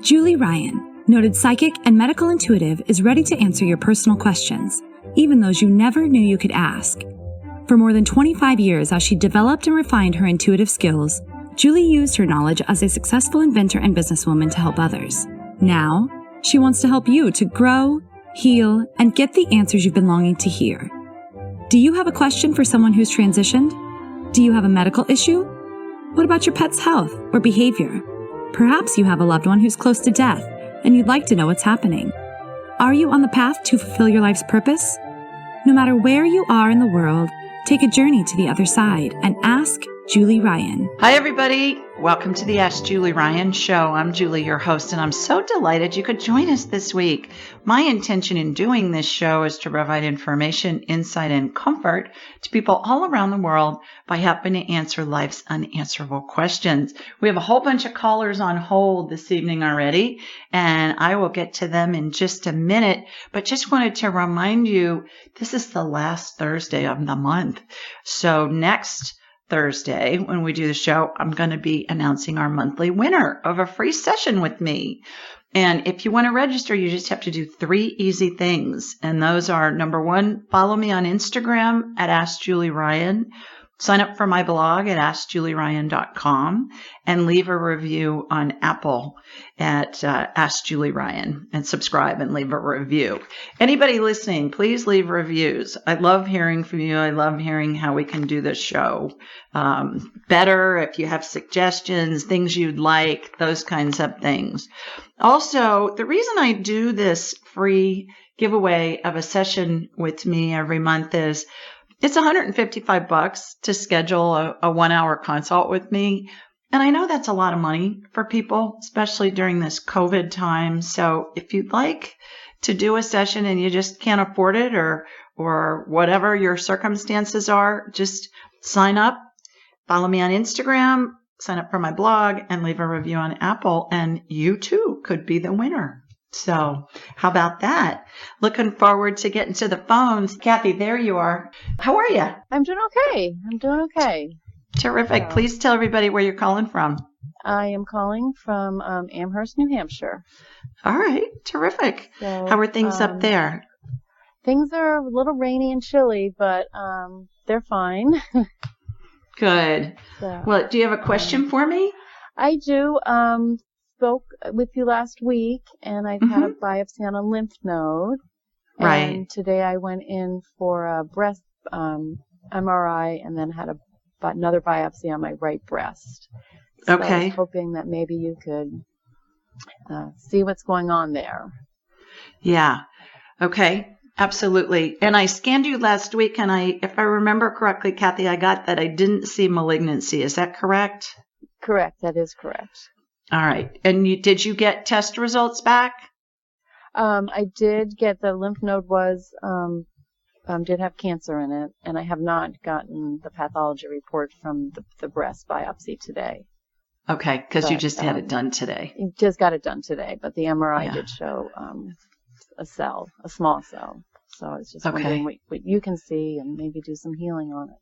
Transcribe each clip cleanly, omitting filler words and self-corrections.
Julie Ryan, noted psychic and medical intuitive, is ready to answer your personal questions, even those you never knew you could ask. For more than 25 years, as she developed and refined her intuitive skills, Julie used her knowledge as a successful inventor and businesswoman to help others. Now, she wants to help you to grow, heal, and get the answers you've been longing to hear. Do you have a question for someone who's transitioned? Do you have a medical issue? What about your pet's health or behavior? Perhaps you have a loved one who's close to death and you'd like to know what's happening. Are you on the path to fulfill your life's purpose? No matter where you are in the world, take a journey to the other side and ask Julie Ryan. Hi, everybody. Welcome to the Ask Julie Ryan Show. I'm Julie, your host, and I'm so delighted you could join us this week. My intention in doing this show is to provide information, insight, and comfort to people all around the world by helping to answer life's unanswerable questions. We have a whole bunch of callers on hold this evening already, and I will get to them in just a minute, but just wanted to remind you, this is the last Thursday of the month. So next Thursday, when we do the show, I'm going to be announcing our monthly winner of a free session with me. And if you want to register, you just have to do 3 easy things. And those are, number 1, follow me on Instagram at Ask Julie Ryan. Sign up for my blog at AskJulieRyan.com and leave a review on Apple at Ask Julie Ryan, and subscribe and leave a review. Anybody listening, please leave reviews. I love hearing from you. I love hearing how we can do this show better. If you have suggestions, things you'd like, those kinds of things. Also, the reason I do this free giveaway of a session with me every month is it's $155 to schedule a 1-hour consult with me. And I know that's a lot of money for people, especially during this COVID time. So if you'd like to do a session and you just can't afford it, or whatever your circumstances are, just sign up, follow me on Instagram, sign up for my blog, and leave a review on Apple, and you too could be the winner. So how about that? Looking forward to getting to the phones. Kathy, there you are. How are you? I'm doing okay. Terrific. So, please tell everybody where you're calling from. I am calling from Amherst, New Hampshire. All right. Terrific. So, how are things up there? Things are a little rainy and chilly, but they're fine. Good. So, well, do you have a question for me? I do. Spoke with you last week, and I've had a biopsy on a lymph node. Right. And today I went in for a breast MRI, and then had another biopsy on my right breast. So okay. I was hoping that maybe you could see what's going on there. Yeah. Okay. Absolutely. And I scanned you last week, and if I remember correctly, Kathy, I got that I didn't see malignancy. Is that correct? Correct. That is correct. All right. And did you get test results back? I did get the lymph node did have cancer in it, and I have not gotten the pathology report from the breast biopsy today. Okay, because you just had it done today. Just got it done today, but the MRI did show a small cell. So I was just wondering what you can see and maybe do some healing on it.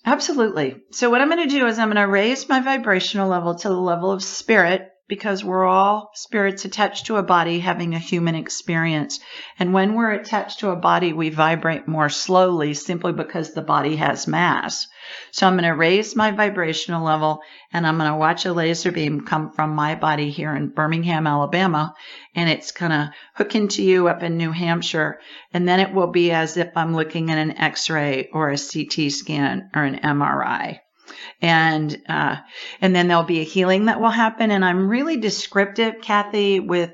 Absolutely. So what I'm going to do is I'm going to raise my vibrational level to the level of spirit, because we're all spirits attached to a body having a human experience. And when we're attached to a body, we vibrate more slowly simply because the body has mass. So I'm going to raise my vibrational level, and I'm going to watch a laser beam come from my body here in Birmingham, Alabama, and it's going to hook into you up in New Hampshire. And then it will be as if I'm looking at an X-ray or a CT scan or an MRI. And then there'll be a healing that will happen. And I'm really descriptive, Kathy, with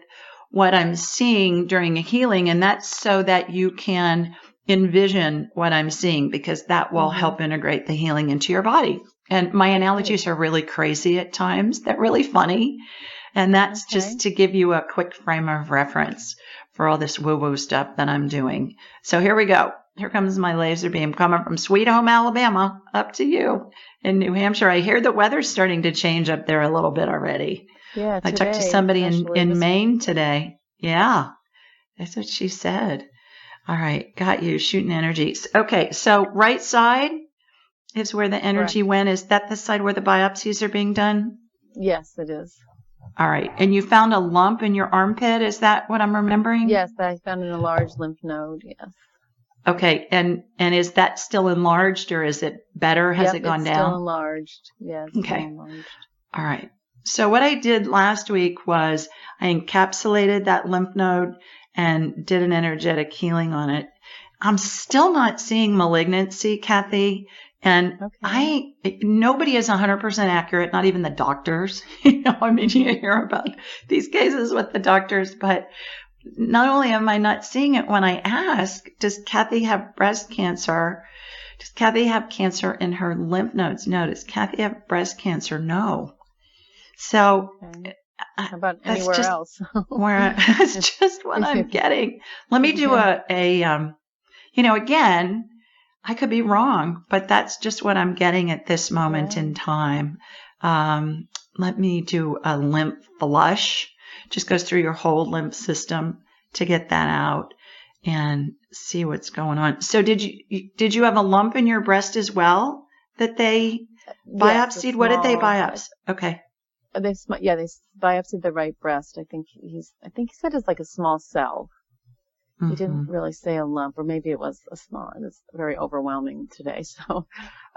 what I'm seeing during a healing. And that's so that you can envision what I'm seeing, because that will help integrate the healing into your body. And my analogies are really crazy at times. They're really funny. And that's just to give you a quick frame of reference for all this woo-woo stuff that I'm doing. So here we go. Here comes my laser beam coming from Sweet Home, Alabama, up to you in New Hampshire. I hear the weather's starting to change up there a little bit already. Yeah, I talked to somebody in Maine today. Yeah, that's what she said. All right, got you, shooting energies. Okay, so right side is where the energy went. Is that the side where the biopsies are being done? Yes, it is. All right. And you found a lump in your armpit. Is that what I'm remembering? Yes, I found an enlarged lymph node. Yes. Okay. And is that still enlarged, or is it better? Has it gone it's down? Still enlarged. Yes. Okay. Still enlarged. All right. So what I did last week was I encapsulated that lymph node and did an energetic healing on it. I'm still not seeing malignancy, Kathy. And nobody is 100% accurate, not even the doctors. You hear about these cases with the doctors, but not only am I not seeing it when I ask, does Kathy have breast cancer? Does Kathy have cancer in her lymph nodes? No. Does Kathy have breast cancer? No. So how about anywhere else? That's just what I'm getting. Let me do again, I could be wrong, but that's just what I'm getting at this moment in time. Let me do a lymph flush. Just goes through your whole lymph system to get that out and see what's going on. So did you have a lump in your breast as well that they biopsied? What did they biopsy? Okay. They biopsied the right breast. I think he said it's like a small cell. He didn't really say a lump, or maybe it was a small. It was very overwhelming today. So,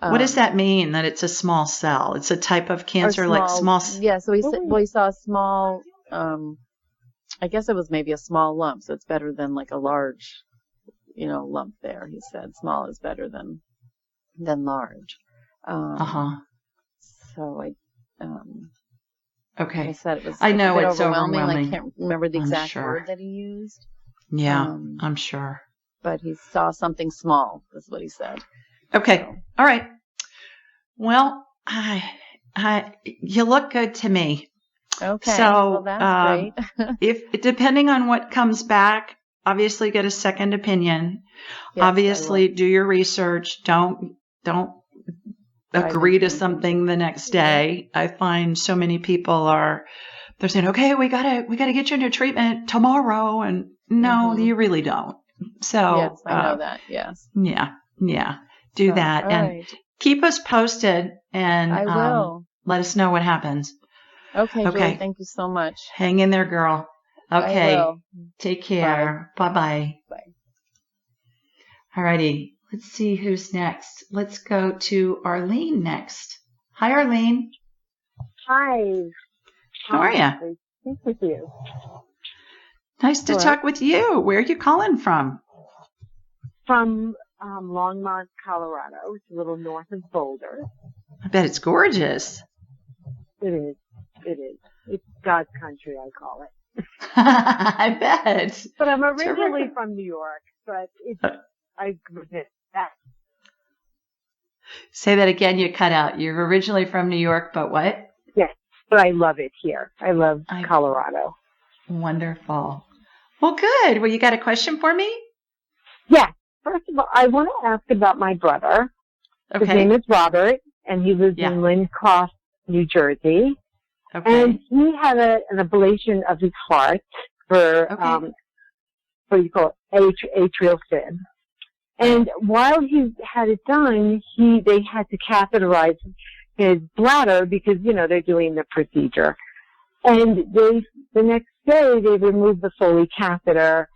what does that mean? That it's a small cell? It's a type of cancer, like small. Yeah. So he saw a small. I guess it was maybe a small lump. So it's better than like a large, lump. There, he said, small is better than large. So okay. I said it was. I know it's overwhelming. I can't remember the exact word that he used. Yeah, I'm sure. But he saw something small, is what he said. Okay. So. All right. Well, you look good to me. Okay. So, well, that's great. if depending on what comes back, obviously get a second opinion. Yes, obviously do your research. Don't agree to something the next day. I find so many people they're saying, okay, we gotta get you into treatment tomorrow. And no, you really don't. So yes, I know that. Yes. Yeah. Do that and keep us posted and I will. Let us know what happens. Okay. Julie, thank you so much. Hang in there, girl. Okay. I will. Take care. Bye-bye. Bye. All righty. Let's see who's next. Let's go to Arlene next. Hi, Arlene. Hi. How are you? Nice to speak with you. Nice to talk with you. Where are you calling from? From Longmont, Colorado. It's a little north of Boulder. I bet it's gorgeous. It is. It's God's country, I call it. I bet. But I'm originally from New York, but I visit that. Say that again, you cut out. You're originally from New York, but what? Yes, but I love it here. I love Colorado. Wonderful. Well, good. Well, you got a question for me? Yeah. First of all, I want to ask about my brother. Okay. His name is Robert, and he lives in Lynn Cross, New Jersey. Okay. And he had an ablation of his heart for, what you call it, atrial fib. And while he had it done, they had to catheterize his bladder because, they're doing the procedure. And the next day, they removed the Foley catheter,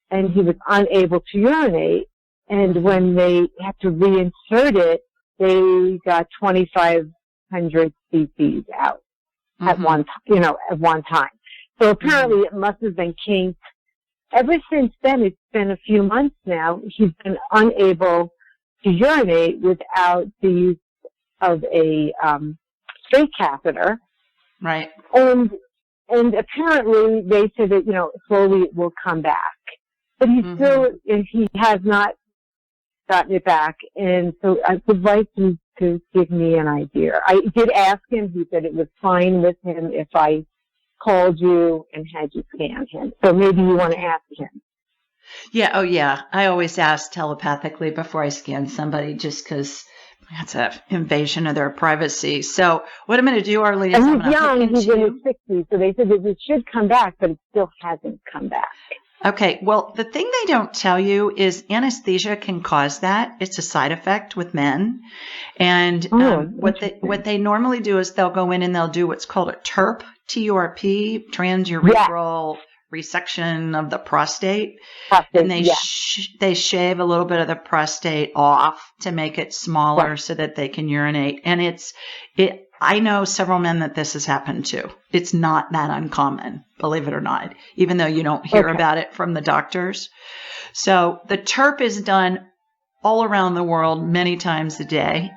and he was unable to urinate. And when they had to reinsert it, they got 2,500 cc's out at one time. So apparently it must have been kinked. Ever since then, it's been a few months now, he's been unable to urinate without the use of a straight catheter. Right. And apparently they said that, slowly it will come back. But he has not gotten it back. And so I would like you to give me an idea. I did ask him. He said it was fine with him if I called you and had you scan him. So maybe you want to ask him. Yeah. Oh, yeah. I always ask telepathically before I scan somebody just because that's an invasion of their privacy. So what I'm going to do, Arlene, is I'm going to hook into... He's in his 60s, so they said that it should come back, but it still hasn't come back. Okay. Well, the thing they don't tell you is anesthesia can cause that. It's a side effect with men. And what they normally do is they'll go in and they'll do what's called a TURP, T-U-R-P, transurethral resection of the prostate. And they shave a little bit of the prostate off to make it smaller so that they can urinate. And I know several men that this has happened to. It's not that uncommon, believe it or not, even though you don't hear about it from the doctors. So the TURP is done all around the world many times a day.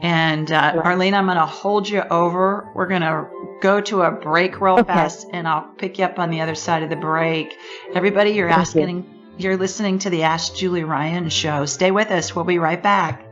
And Arlene, I'm going to hold you over. We're going to go to a break real fast, and I'll pick you up on the other side of the break. Everybody, you're listening to the Ask Julie Ryan show. Stay with us. We'll be right back.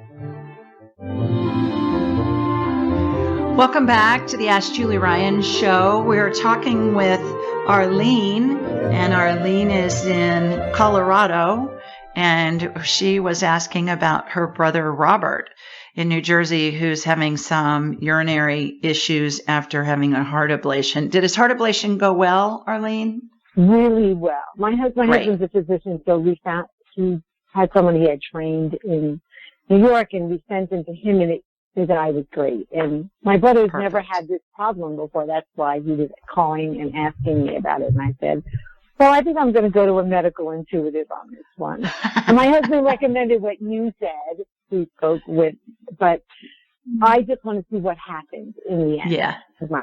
Welcome back to the Ask Julie Ryan show. We're talking with Arlene, and Arlene is in Colorado, and she was asking about her brother Robert in New Jersey, who's having some urinary issues after having a heart ablation. Did his heart ablation go well, Arlene? Really well. My husband's a physician, so he had someone he had trained in New York, and we sent him to him, and that I was great. And my brother's never had this problem before. That's why he was calling and asking me about it. And I said, well, I think I'm going to go to a medical intuitive on this one. And my husband recommended what you said. He spoke with, but I just want to see what happens in the end.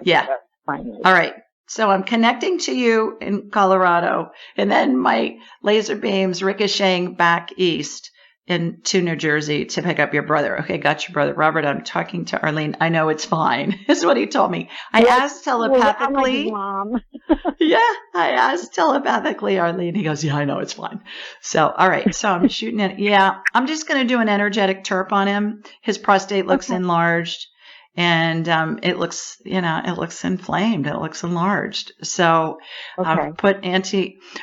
Yeah. Finally. All right. So I'm connecting to you in Colorado, and then my laser beams ricocheting back east to New Jersey to pick up your brother. Okay, got your brother. Robert, I'm talking to Arlene. I know it's fine, is what he told me. I asked telepathically. I'm like, Mom. I asked telepathically, Arlene. He goes, yeah, I know it's fine. So, all right. So I'm shooting it. Yeah, I'm just going to do an energetic TURP on him. His prostate looks enlarged. And it looks inflamed. It looks enlarged. So I've put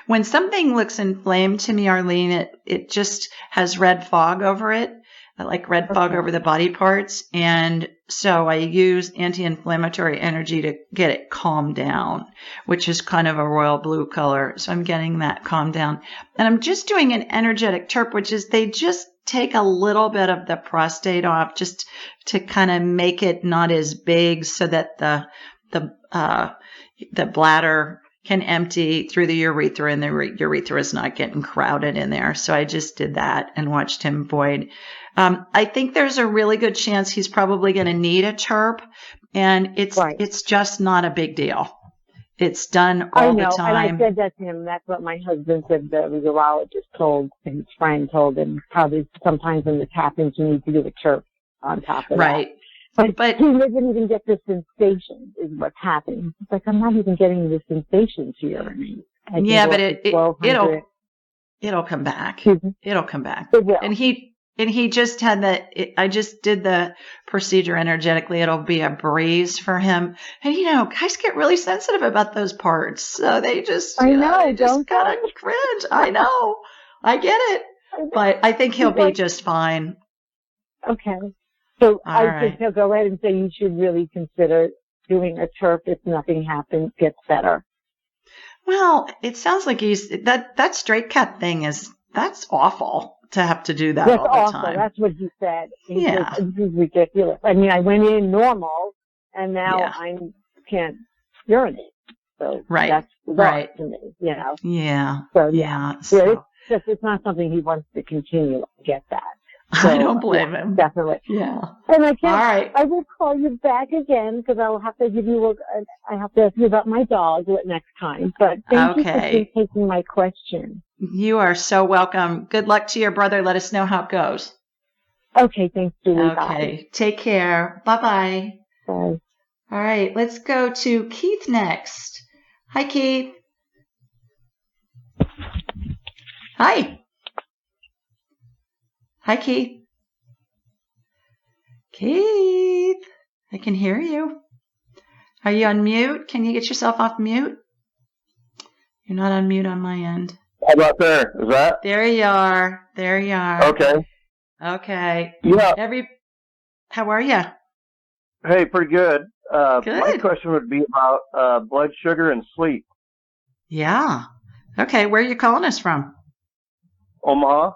when something looks inflamed to me, Arlene, it just has red fog over it, like red fog over the body parts. And so I use anti-inflammatory energy to get it calmed down, which is kind of a royal blue color. So I'm getting that calmed down. And I'm just doing an energetic TURP, which is they just take a little bit of the prostate off just to kind of make it not as big so that the bladder can empty through the urethra, and the urethra is not getting crowded in there. So I just did that and watched him void. I think there's a really good chance he's probably going to need a TURP, and it's just not a big deal. It's done all the time. And I said that to him. That's what my husband said. The urologist told his friend told him. Probably sometimes when this happens, you need to do a TURP on top of that. But he doesn't even get the sensation. Is what's happening. It's like I'm not even getting the sensation to urinate. Yeah, but it'll come back. It'll come back. It will. And he just had I just did the procedure energetically. It'll be a breeze for him. And, guys get really sensitive about those parts. So they just, kind of cringe. I know. I get it. But I think he'll be just fine. Okay. So I think he'll go ahead and say you should really consider doing a TURP if nothing happens, gets better. Well, it sounds like that straight cut thing that's awful. To have to do that all the time. That's what he said. He said, this is ridiculous. I mean, I went in normal, and now I can't urinate. So that's bizarre to me, Yeah. So it's not something he wants to continue. I get that. So, I don't blame him. Definitely. Yeah. And I will call you back again because I'll have to give you I have to ask you about my dog next time. But thank you for taking my question. You are so welcome. Good luck to your brother. Let us know how it goes. Okay. Thanks, Julie. Okay. Bye. Take care. Bye-bye. Bye. All right. Let's go to Keith next. Hi, Keith. Hi. Hi, Keith. Keith, I can hear you. Are you on mute? Can you get yourself off mute? You're not on mute on my end. How about there? Is that? There you are. Okay. Yeah. How are you? Hey, pretty good. Good. My question would be about blood sugar and sleep. Yeah. Okay, where are you calling us from? Omaha.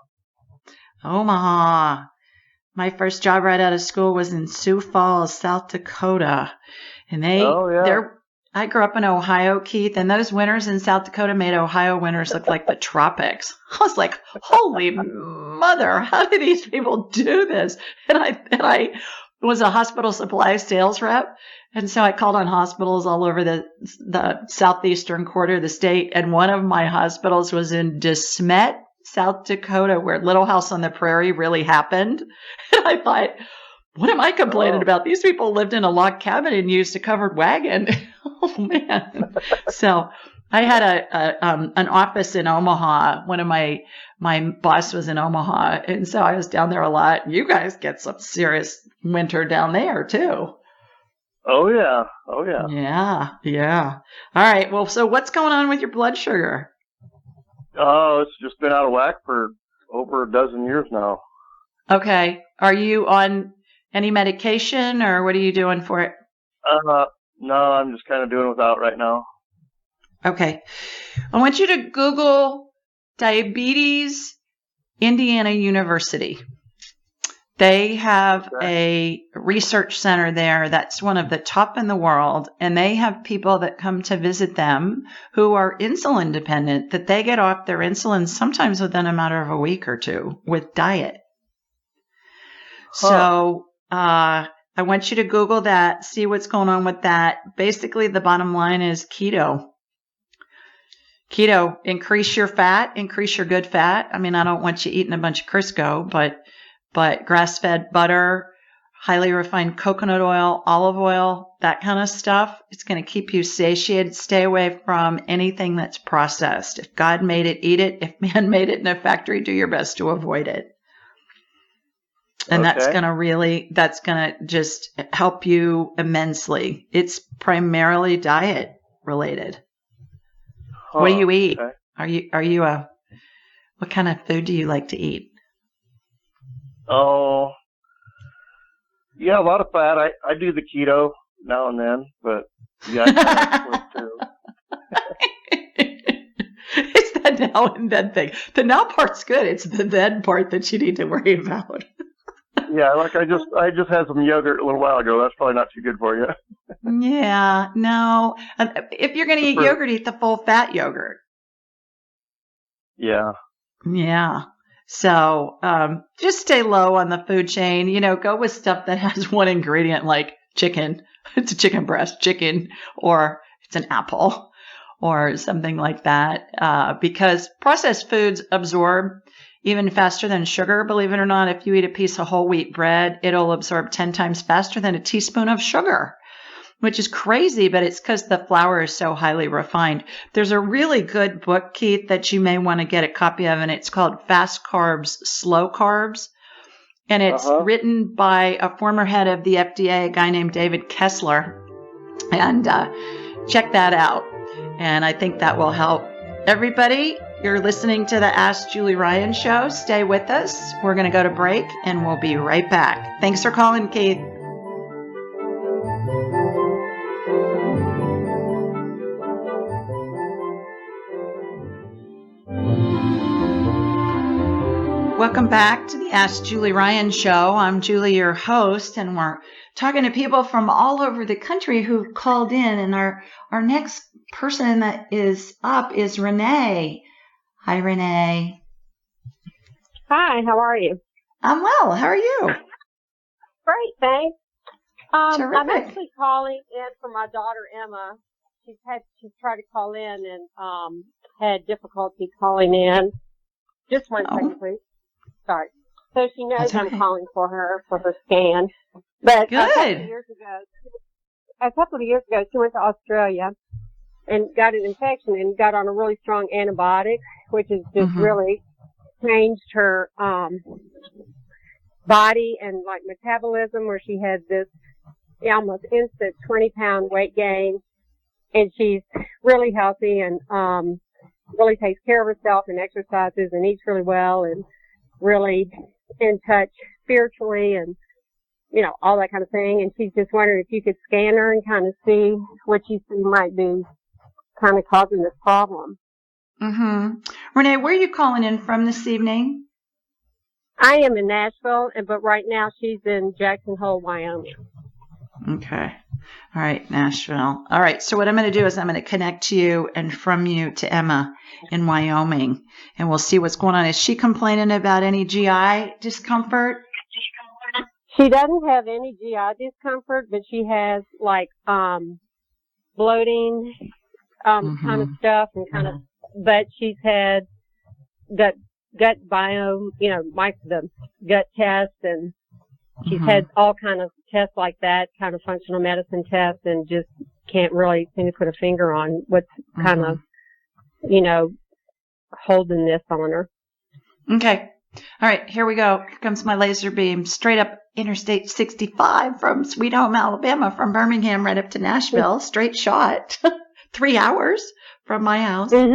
Omaha. My first job right out of school was in Sioux Falls, South Dakota. And I grew up in Ohio, Keith, and those winters in South Dakota made Ohio winters look like the tropics. I was like, holy mother, how do these people do this? And I was a hospital supply sales rep. And so I called on hospitals all over the southeastern quarter of the state. And one of my hospitals was in DeSmet, South Dakota, where Little House on the Prairie really happened. And I thought, what am I complaining about? These people lived in a log cabin and used a covered wagon. Oh, man. So I had an office in Omaha. One of my boss was in Omaha. And so I was down there a lot. You guys get some serious winter down there, too. Oh, yeah. Oh, yeah. Yeah. Yeah. All right. Well, so what's going on with your blood sugar? Oh, it's just been out of whack for over a dozen years now. Okay. Are you on any medication or what are you doing for it? No, I'm just kind of doing without right now. Okay. I want you to Google Diabetes Indiana University. They have a research center there that's one of the top in the world, and they have people that come to visit them who are insulin dependent, that they get off their insulin sometimes within a matter of a week or two with diet. So I want you to Google that, see what's going on with that. Basically, the bottom line is keto. Keto, increase your fat, increase your good fat. I mean, I don't want you eating a bunch of Crisco, but grass-fed butter, highly refined coconut oil, olive oil, that kind of stuff, it's going to keep you satiated. Stay away from anything that's processed. If God made it, eat it. If man made it in a factory, do your best to avoid it. And that's going to just help you immensely. It's primarily diet related. What do you eat? Okay. Are you what kind of food do you like to eat? Oh, yeah, a lot of fat. I do the keto now and then, but yeah, I too. It's that now and then thing. The now part's good. It's the then part that you need to worry about. Yeah, like I just had some yogurt a little while ago. That's probably not too good for you. Yeah, no. If you're going to eat yogurt, eat the full fat yogurt. Yeah. Yeah. So just stay low on the food chain. You know, go with stuff that has one ingredient like chicken. It's a chicken breast, chicken, or it's an apple or something like that. Because processed foods absorb even faster than sugar. Believe it or not, if you eat a piece of whole wheat bread, it'll absorb 10 times faster than a teaspoon of sugar, which is crazy, but it's because the flour is so highly refined. There's a really good book, Keith, that you may want to get a copy of, and it's called Fast Carbs, Slow Carbs. And it's written by a former head of the FDA, a guy named David Kessler. And check that out. And I think that will help. Everybody, you're listening to the Ask Julie Ryan show. Stay with us. We're going to go to break, and we'll be right back. Thanks for calling, Keith. Welcome back to the Ask Julie Ryan show. I'm Julie, your host, and we're talking to people from all over the country who've called in. And our next person that is up is Renee. Hi, Renee. Hi, how are you? I'm well. How are you? Great, thanks. Terrific. I'm actually calling in for my daughter Emma. She's tried to call in and had difficulty calling in. Just one second, please. Sorry. So she knows I'm calling for her scan. But good. A couple of years ago, she went to Australia and got an infection and got on a really strong antibiotic, which has just really changed her body and like metabolism, where she had this almost instant 20-pound weight gain, and she's really healthy and really takes care of herself and exercises and eats really well and really in touch spiritually and, you know, all that kind of thing. And she's just wondering if you could scan her and kind of see what you see might be kind of causing this problem. Renee, where are you calling in from this evening? I am in Nashville, but right now she's in Jackson Hole, Wyoming. Okay. All right, Nashville. All right. So what I'm going to do is I'm going to connect you and from you to Emma in Wyoming, and we'll see what's going on. Is she complaining about any GI discomfort? She doesn't have any GI discomfort, but she has like bloating kind of stuff and kind of. But she's had gut biome, the gut test, and she's had all kind of tests like that, kind of functional medicine tests, and just can't really seem to put a finger on what's kind of, holding this on her. Okay. All right, here we go. Here comes my laser beam straight up Interstate 65 from Sweet Home, Alabama, from Birmingham right up to Nashville. Straight shot. 3 hours from my house. All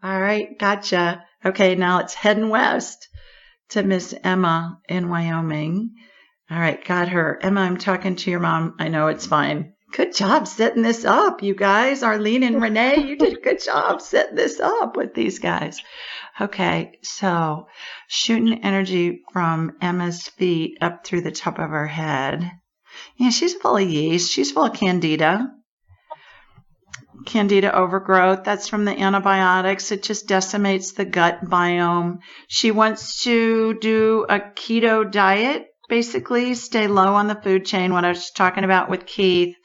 right, gotcha. Okay, now it's heading west to Miss Emma in Wyoming. All right, got her. Emma, I'm talking to your mom. I know it's fine. Good job setting this up, you guys. Arlene and Renee, you did a good job setting this up with these guys. Okay, so shooting energy from Emma's feet up through the top of her head. Yeah, she's full of yeast. She's full of candida. Candida overgrowth. That's from the antibiotics. It just decimates the gut biome. She wants to do a keto diet, basically stay low on the food chain. What I was talking about with Keith.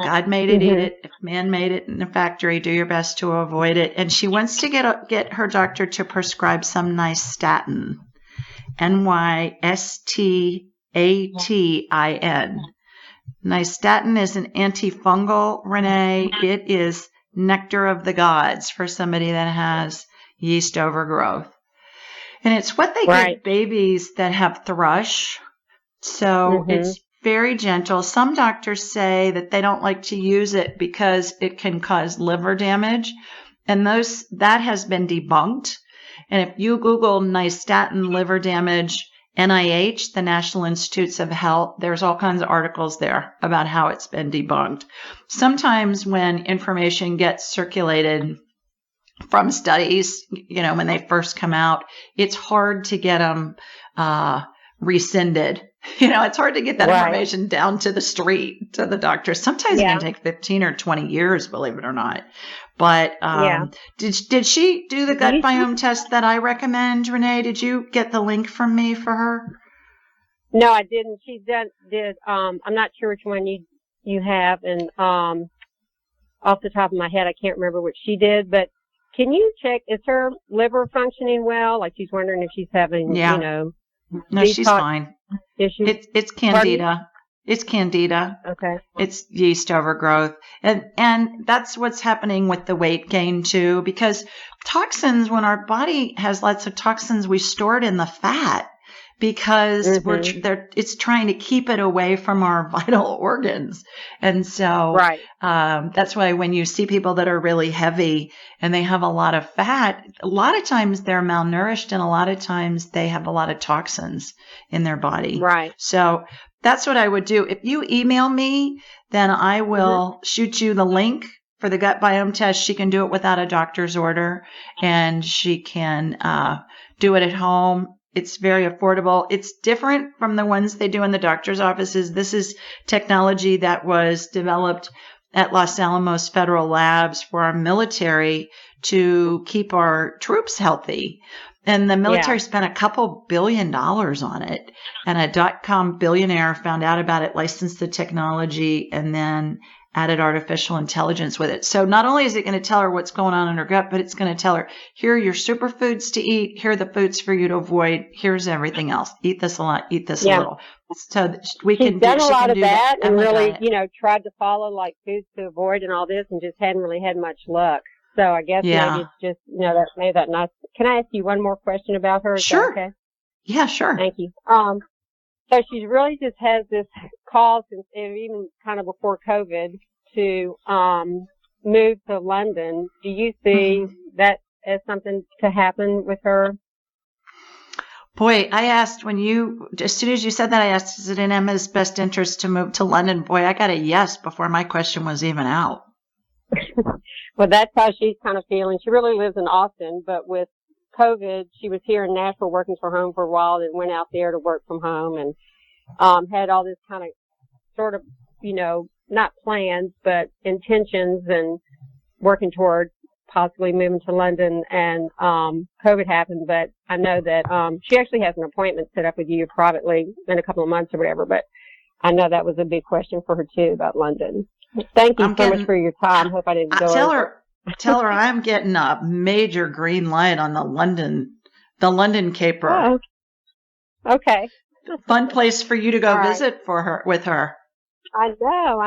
God made it, eat it. If man made it in a factory, do your best to avoid it. And she wants to get her doctor to prescribe some nystatin. Nystatin. Nystatin is an antifungal, Renee. It is nectar of the gods for somebody that has yeast overgrowth. And it's what they give babies that have thrush. So it's very gentle. Some doctors say that they don't like to use it because it can cause liver damage. And that has been debunked. And if you Google nystatin liver damage, NIH, the National Institutes of Health, there's all kinds of articles there about how it's been debunked. Sometimes when information gets circulated from studies, when they first come out, it's hard to get them rescinded. It's hard to get that information down to the street, to the doctor. Sometimes it can take 15 or 20 years, believe it or not. But did she do the gut biome test that I recommend, Renee? Did you get the link from me for her? No, I didn't. She did. I'm not sure which one you have, and off the top of my head, I can't remember what she did. But can you check? Is her liver functioning well? Like she's wondering if she's having, No, she's fine. Issues? It's candida. It's candida. Okay. It's yeast overgrowth. And that's what's happening with the weight gain too, because toxins, when our body has lots of toxins, we store it in the fat because it's trying to keep it away from our vital organs. And so that's why when you see people that are really heavy and they have a lot of fat, a lot of times they're malnourished and a lot of times they have a lot of toxins in their body. Right. So that's what I would do. If you email me, then I will shoot you the link for the gut biome test. She can do it without a doctor's order and she can do it at home. It's very affordable. It's different from the ones they do in the doctor's offices. This is technology that was developed at Los Alamos Federal Labs for our military to keep our troops healthy. And the military spent a couple $2 billion on it. And a .com billionaire found out about it, licensed the technology, and then added artificial intelligence with it. So not only is it going to tell her what's going on in her gut, but it's going to tell her, here are your superfoods to eat. Here are the foods for you to avoid. Here's everything else. Eat this a lot. Eat this a little. So she's done a lot of that and really, tried to follow like foods to avoid and all this and just hadn't really had much luck. So I guess maybe it's just, that made that nice. Can I ask you one more question about her? Is that okay? Yeah, sure. Thank you. So she really just has this call since even kind of before COVID to move to London. Do you see that as something to happen with her? Boy, I asked as soon as you said that, I asked, is it in Emma's best interest to move to London? Boy, I got a yes before my question was even out. Well, that's how she's kind of feeling. She really lives in Austin, but with COVID, she was here in Nashville working from home for a while, and went out there to work from home, and had all this kind of sort of, not plans, but intentions, and working toward possibly moving to London. And COVID happened, but I know that she actually has an appointment set up with you privately in a couple of months or whatever, but I know that was a big question for her too about London. Thank you so much for your time. Hope I didn't go over. Tell her I'm getting a major green light on the London caper. Oh, okay. Fun place for you to go visit with her. I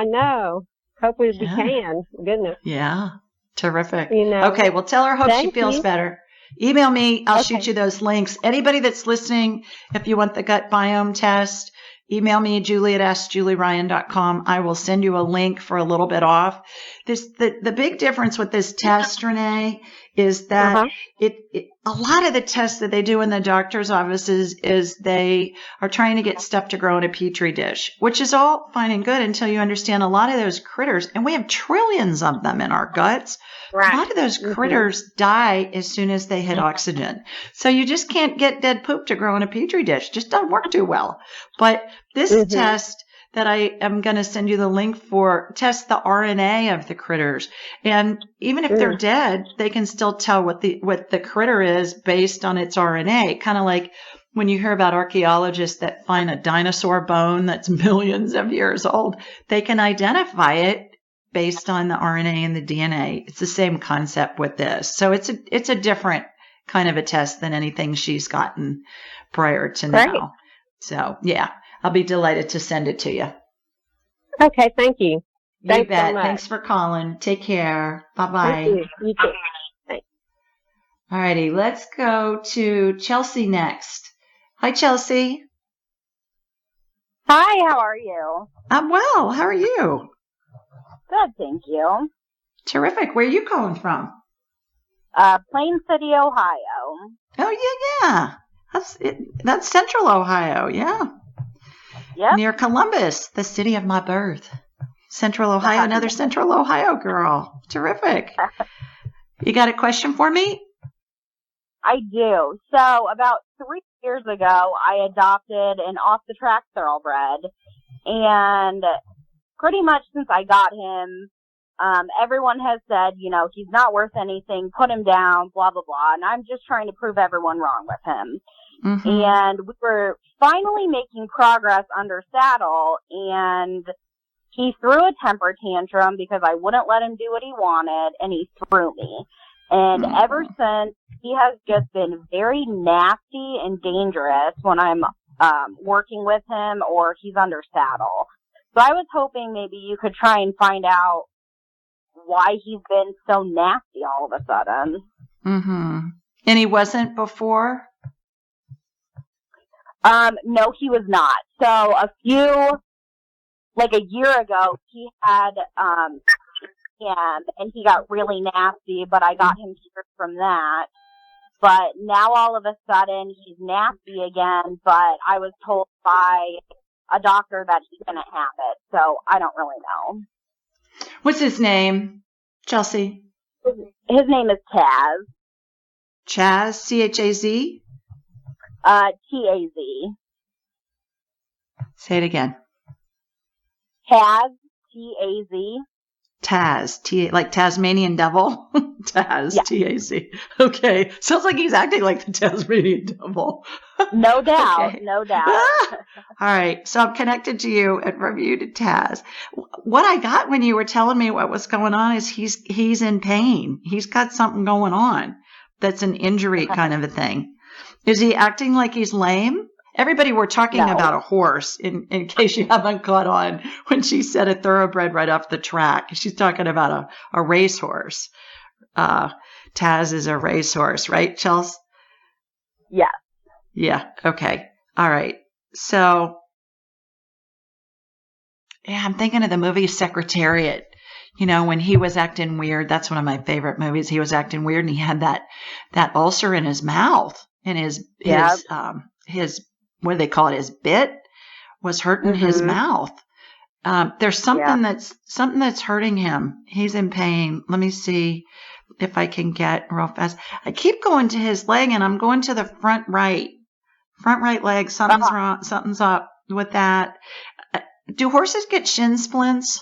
know. Hopefully we can. Goodness. Yeah. Terrific. Okay. Well, tell her hope she feels better. Email me. I'll shoot you those links. Anybody that's listening, if you want the gut biome test, email me, julie@askjulieryan.com. I will send you a link for a little bit off. The big difference with this test, Renee, is that a lot of the tests that they do in the doctor's offices is they are trying to get stuff to grow in a petri dish, which is all fine and good until you understand a lot of those critters, and we have trillions of them in our guts. Right. A lot of those critters die as soon as they hit oxygen. So you just can't get dead poop to grow in a petri dish. Just doesn't work too well. But this test that I am going to send you the link for tests the RNA of the critters. And even if they're dead, they can still tell what the critter is based on its RNA. Kind of like when you hear about archaeologists that find a dinosaur bone that's millions of years old, they can identify it based on the RNA and the DNA. It's the same concept with this. So it's a different kind of a test than anything she's gotten prior to now. So yeah, I'll be delighted to send it to you. Okay, thank you. You bet. So much. Thanks for calling. Take care. Bye-bye. Thank you. You too. Thanks. All righty, let's go to Chelsea next. Hi, Chelsea. Hi, how are you? I'm well. How are you? Good, thank you. Terrific. Where are you calling from? Plain City, Ohio. Oh, yeah. That's Central Ohio, yeah. Yep. Near Columbus, the city of my birth. Central Ohio, another Central Ohio girl. Terrific. You got a question for me? I do. So about 3 years ago, I adopted an off-the-track thoroughbred, and pretty much since I got him, everyone has said, he's not worth anything, put him down, blah, blah, blah. And I'm just trying to prove everyone wrong with him. Mm-hmm. And we were finally making progress under saddle, and he threw a temper tantrum because I wouldn't let him do what he wanted, and he threw me. And ever since, he has just been very nasty and dangerous when I'm working with him or he's under saddle. So I was hoping maybe you could try and find out why he's been so nasty all of a sudden. Mm-hmm. And he wasn't before? No, he was not. So a year ago, he had him, and he got really nasty, but I got him cured from that. But now all of a sudden, he's nasty again, but I was told by a doctor that he didn't have it, so I don't really know. What's his name, Chelsea? His name is Taz. Chaz, C-H-A-Z? T-A-Z. Say it again. Taz, T-A-Z. Taz, like Tasmanian devil? Taz, yeah. T-A-Z. Okay. Sounds like he's acting like the Tasmanian devil. No doubt. Okay. No doubt. All right. So I'm connected to you and from you to Taz. What I got when you were telling me what was going on is he's in pain. He's got something going on that's an injury kind of a thing. Is he acting like he's lame? Everybody, we're talking about a horse, in case you haven't caught on when she said a thoroughbred right off the track. She's talking about a racehorse. Taz is a racehorse, right, Chels? Yeah. Yeah, okay. All right. So, yeah, I'm thinking of the movie Secretariat. When he was acting weird, that's one of my favorite movies. He was acting weird, and he had that ulcer in his mouth, and his what do they call it? His bit was hurting his mouth. There's something that's hurting him. He's in pain. Let me see if I can get real fast. I keep going to his leg, and I'm going to the front right leg. Something's wrong. Something's up with that. Do horses get shin splints?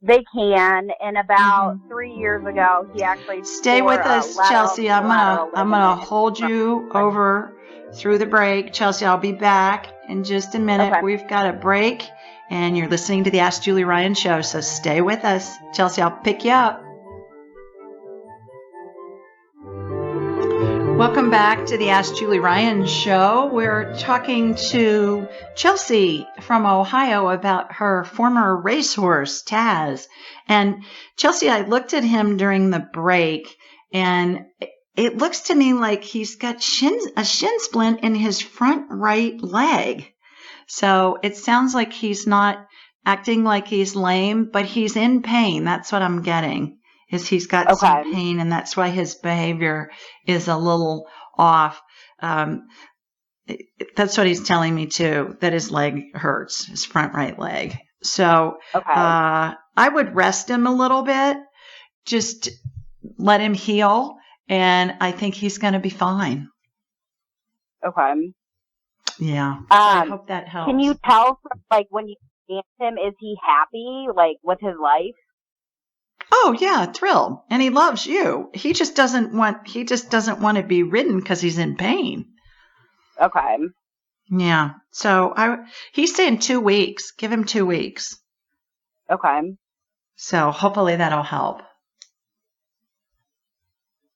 They can. And about 3 years ago, he actually stay with us, Chelsea. I'm gonna hold you over through the break, Chelsea. I'll be back in just a minute. Okay. We've got a break, and you're listening to the Ask Julie Ryan show. So stay with us, Chelsea. I'll pick you up. Welcome back to the Ask Julie Ryan show. We're talking to Chelsea from Ohio about her former racehorse, Taz. And Chelsea, I looked at him during the break, and it looks to me like he's got a shin splint in his front right leg. So it sounds like he's not acting like he's lame, but he's in pain. That's what I'm getting. Is he's got some pain, and that's why his behavior is a little off. That's what he's telling me too, that his leg hurts, his front right leg. So I would rest him a little bit, just let him heal, and I think he's going to be fine. Okay. Yeah. So I hope that helps. Can you tell from, like, when you dance him, is he happy, like, with his life? Oh yeah, thrilled. And he loves you. He just doesn't want to be ridden because he's in pain. Okay. Yeah. So he's saying 2 weeks. Give him 2 weeks. Okay. So hopefully that'll help.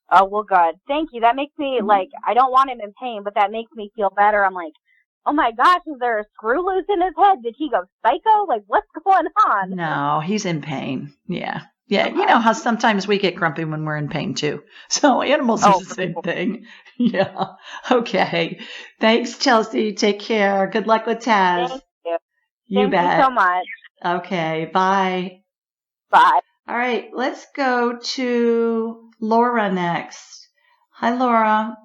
Oh, well, good. Thank you. That makes me, like, I don't want him in pain, but that makes me feel better. I'm like, oh my gosh, is there a screw loose in his head? Did he go psycho? Like, what's going on? No, he's in pain. Yeah. Yeah, you know how sometimes we get grumpy when we're in pain too. So animals are the same thing. Yeah. Okay. Thanks, Chelsea. Take care. Good luck with Taz. Thank you. You bet. Thank you so much. Okay. Bye. Bye. All right. Let's go to Laura next. Hi, Laura.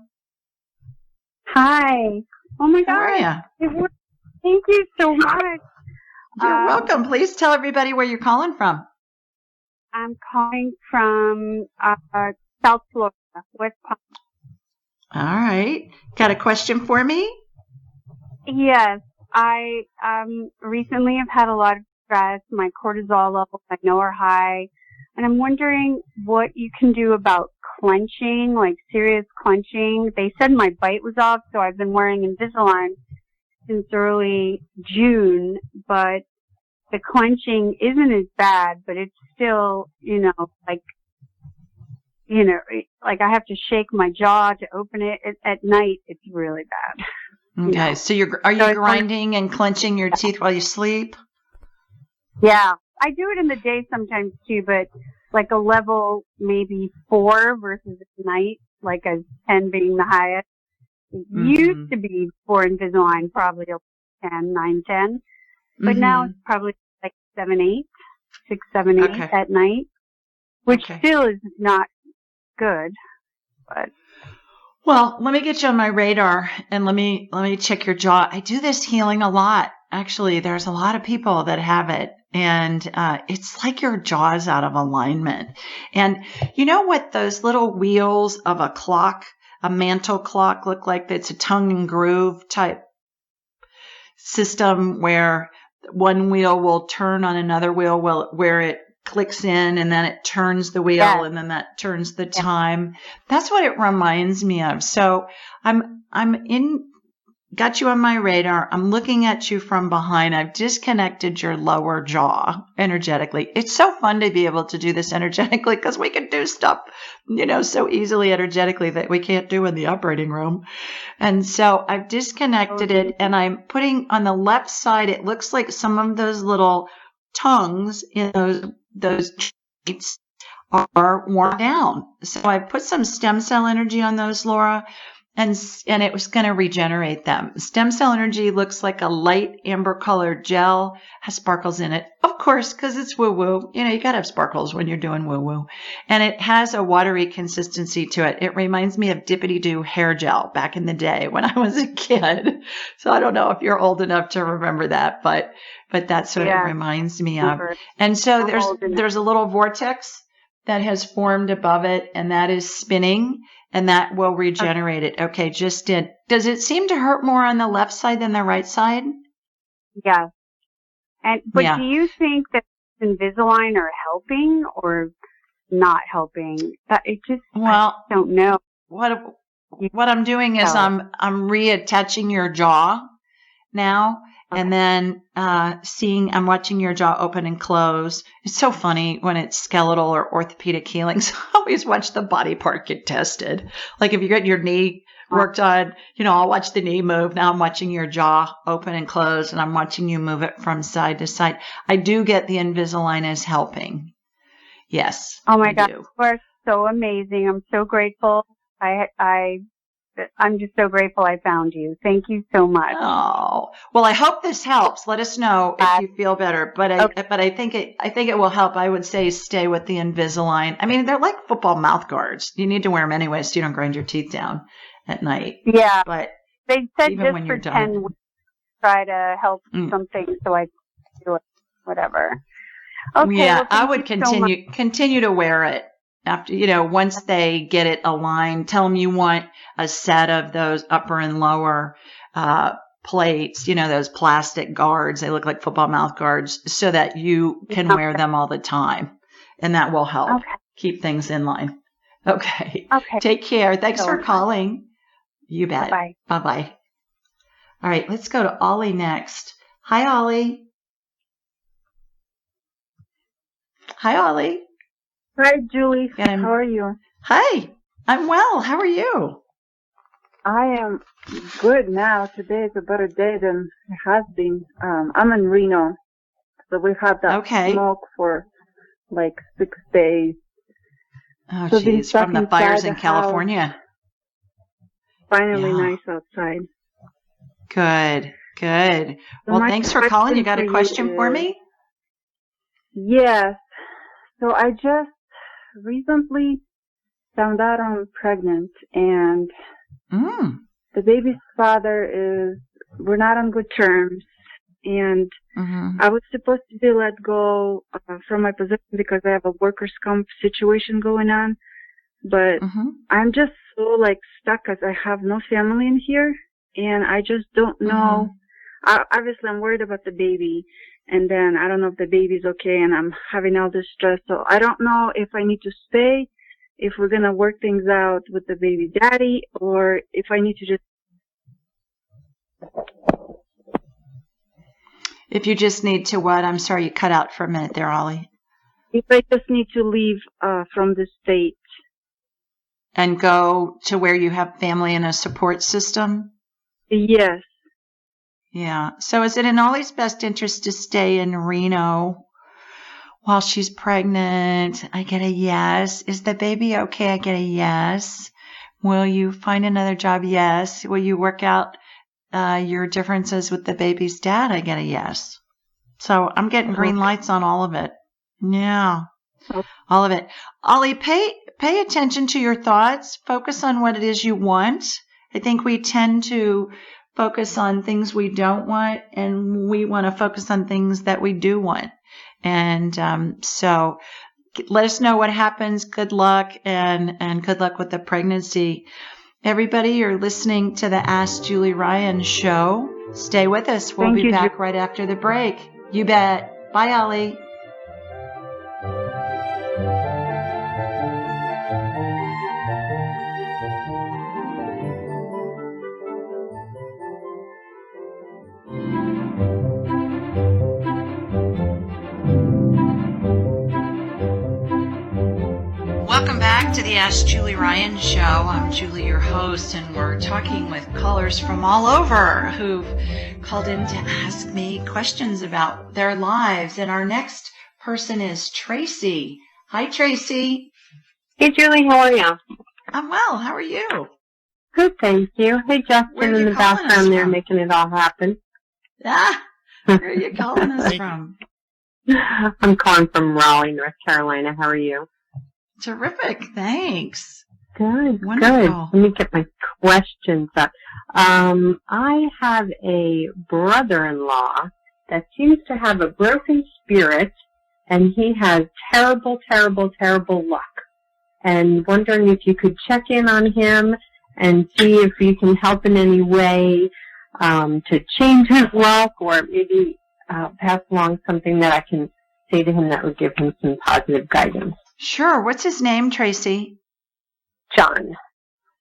Hi. Oh my How are God. you? Thank you so much. You're welcome. Please tell everybody where you're calling from. I'm calling from South Florida, West Palm. All right. Got a question for me? Yes. I recently have had a lot of stress. My cortisol levels I know are high. And I'm wondering what you can do about clenching, like serious clenching. They said my bite was off, so I've been wearing Invisalign since early June, but the clenching isn't as bad, but it's still, like I have to shake my jaw to open it. At night, it's really bad. Okay. So are you grinding and clenching your teeth while you sleep? Yeah. I do it in the day sometimes too, but like a level maybe 4 versus at night, like a 10 being the highest. It used to be for Invisalign, probably a 10, 9, 10. But now it's probably like 7, 8, 6, 7, 8 at night, which still is not good. But well, let me get you on my radar and let me check your jaw. I do this healing a lot. Actually, there's a lot of people that have it, and it's like your jaw's out of alignment. And you know what those little wheels of a clock, a mantle clock, look like? It's a tongue and groove type system where one wheel will turn on another wheel where it clicks in, and then it turns the wheel, and then that turns the time. That's what it reminds me of. So got you on my radar. I'm looking at you from behind. I've disconnected your lower jaw energetically. It's so fun to be able to do this energetically because we can do stuff, so easily energetically that we can't do in the operating room. And so I've disconnected it, and I'm putting on the left side, it looks like some of those little tongues in those joints are worn down. So I put some stem cell energy on those, Laura. and it was going to regenerate them. Stem cell energy looks like a light amber colored gel, has sparkles in it, of course, because it's woo-woo. You got to have sparkles when you're doing woo-woo. And it has a watery consistency to it. It reminds me of Dippity-Doo hair gel back in the day when I was a kid. So I don't know if you're old enough to remember that, but that's what it reminds me of. And so there's a little vortex that has formed above it, and that is spinning, and that will regenerate it. Okay, just did. Does it seem to hurt more on the left side than the right side? Yes. But do you think that Invisalign are helping or not helping? I don't know. What I'm doing is I'm reattaching your jaw now. Okay. And then I'm watching your jaw open and close. It's so funny when it's skeletal or orthopedic healings. I always watch the body part get tested. Like if you get your knee worked on, I'll watch the knee move. Now I'm watching your jaw open and close, and I'm watching you move it from side to side. I do get the Invisalign is helping. Yes. Oh my God, you are so amazing. I'm so grateful. I'm just so grateful I found you. Thank you so much. Oh, well, I hope this helps. Let us know if you feel better. But I think it will help. I would say stay with the Invisalign. I mean, they're like football mouth guards. You need to wear them anyway so you don't grind your teeth down at night. Yeah. But they said even just when for you're 10 done, weeks, try to help something so I can do it. Whatever. Okay. Yeah, well, I would continue to wear it. After, once they get it aligned, tell them you want a set of those upper and lower plates, those plastic guards. They look like football mouth guards so that you can wear them all the time. And that will help keep things in line. Okay. Take care. Thanks for calling. You bet. Bye-bye. Bye-bye. All right, let's go to Ollie next. Hi, Ollie. Hi, Ollie. Hi, Julie. How are you? Hi. I'm well. How are you? I am good now. Today is a better day than it has been. I'm in Reno, so we've had that smoke for like 6 days. Oh, geez, from the fires in California. Finally nice outside. Good. Well, thanks for calling. You got a question for me? Yes. So I just recently found out I'm pregnant, and the baby's father we're not on good terms, and I was supposed to be let go from my position because I have a workers' comp situation going on, but I'm just so stuck because I have no family in here, and I just don't know. Obviously, I'm worried about the baby, and then I don't know if the baby's okay, and I'm having all this stress. So I don't know if I need to stay, if we're going to work things out with the baby daddy, or if I need to just... If you just need to what? I'm sorry, you cut out for a minute there, Ollie. If I just need to leave from the state. And go to where you have family and a support system? Yes. Yeah. So is it in Ollie's best interest to stay in Reno while she's pregnant? I get a yes. Is the baby okay? I get a yes. Will you find another job? Yes. Will you work out your differences with the baby's dad? I get a yes. So I'm getting green lights on all of it. Yeah. All of it. Ollie, pay attention to your thoughts. Focus on what it is you want. I think we tend to focus on things we don't want, and we want to focus on things that we do want. And so let us know what happens. Good luck, and good luck with the pregnancy. Everybody, you're listening to the Ask Julie Ryan show. Stay with us. We'll be back right after the break. You bet. Bye, Ollie. Welcome back to the Ask Julie Ryan show. I'm Julie, your host, and we're talking with callers from all over who've called in to ask me questions about their lives. And our next person is Tracy. Hi, Tracy. Hey, Julie. How are you? I'm well. How are you? Good, thank you. Hey, Justin in the background there making it all happen. Ah, where are you calling us from? I'm calling from Raleigh, North Carolina. How are you? Terrific, thanks. Good, Wonderful. good. Let me get my questions up. I have a brother-in-law that seems to have a broken spirit, and he has terrible, terrible, terrible luck. And wondering if you could check in on him and see if you can help in any way to change his luck, or maybe pass along something that I can say to him that would give him some positive guidance. Sure. What's his name, Tracy? John.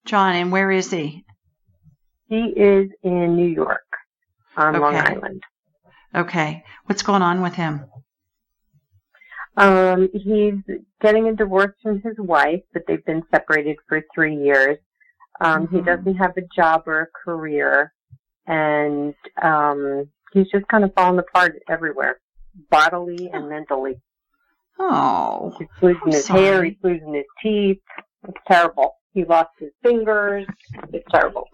John, and where is he? He is in New York on Long Island. Okay. What's going on with him? He's getting a divorce from his wife, but they've been separated for 3 years. He doesn't have a job or a career, and he's just kind of falling apart everywhere, bodily and mentally. Oh. He's losing his hair, he's losing his teeth. It's terrible. He lost his fingers. It's terrible.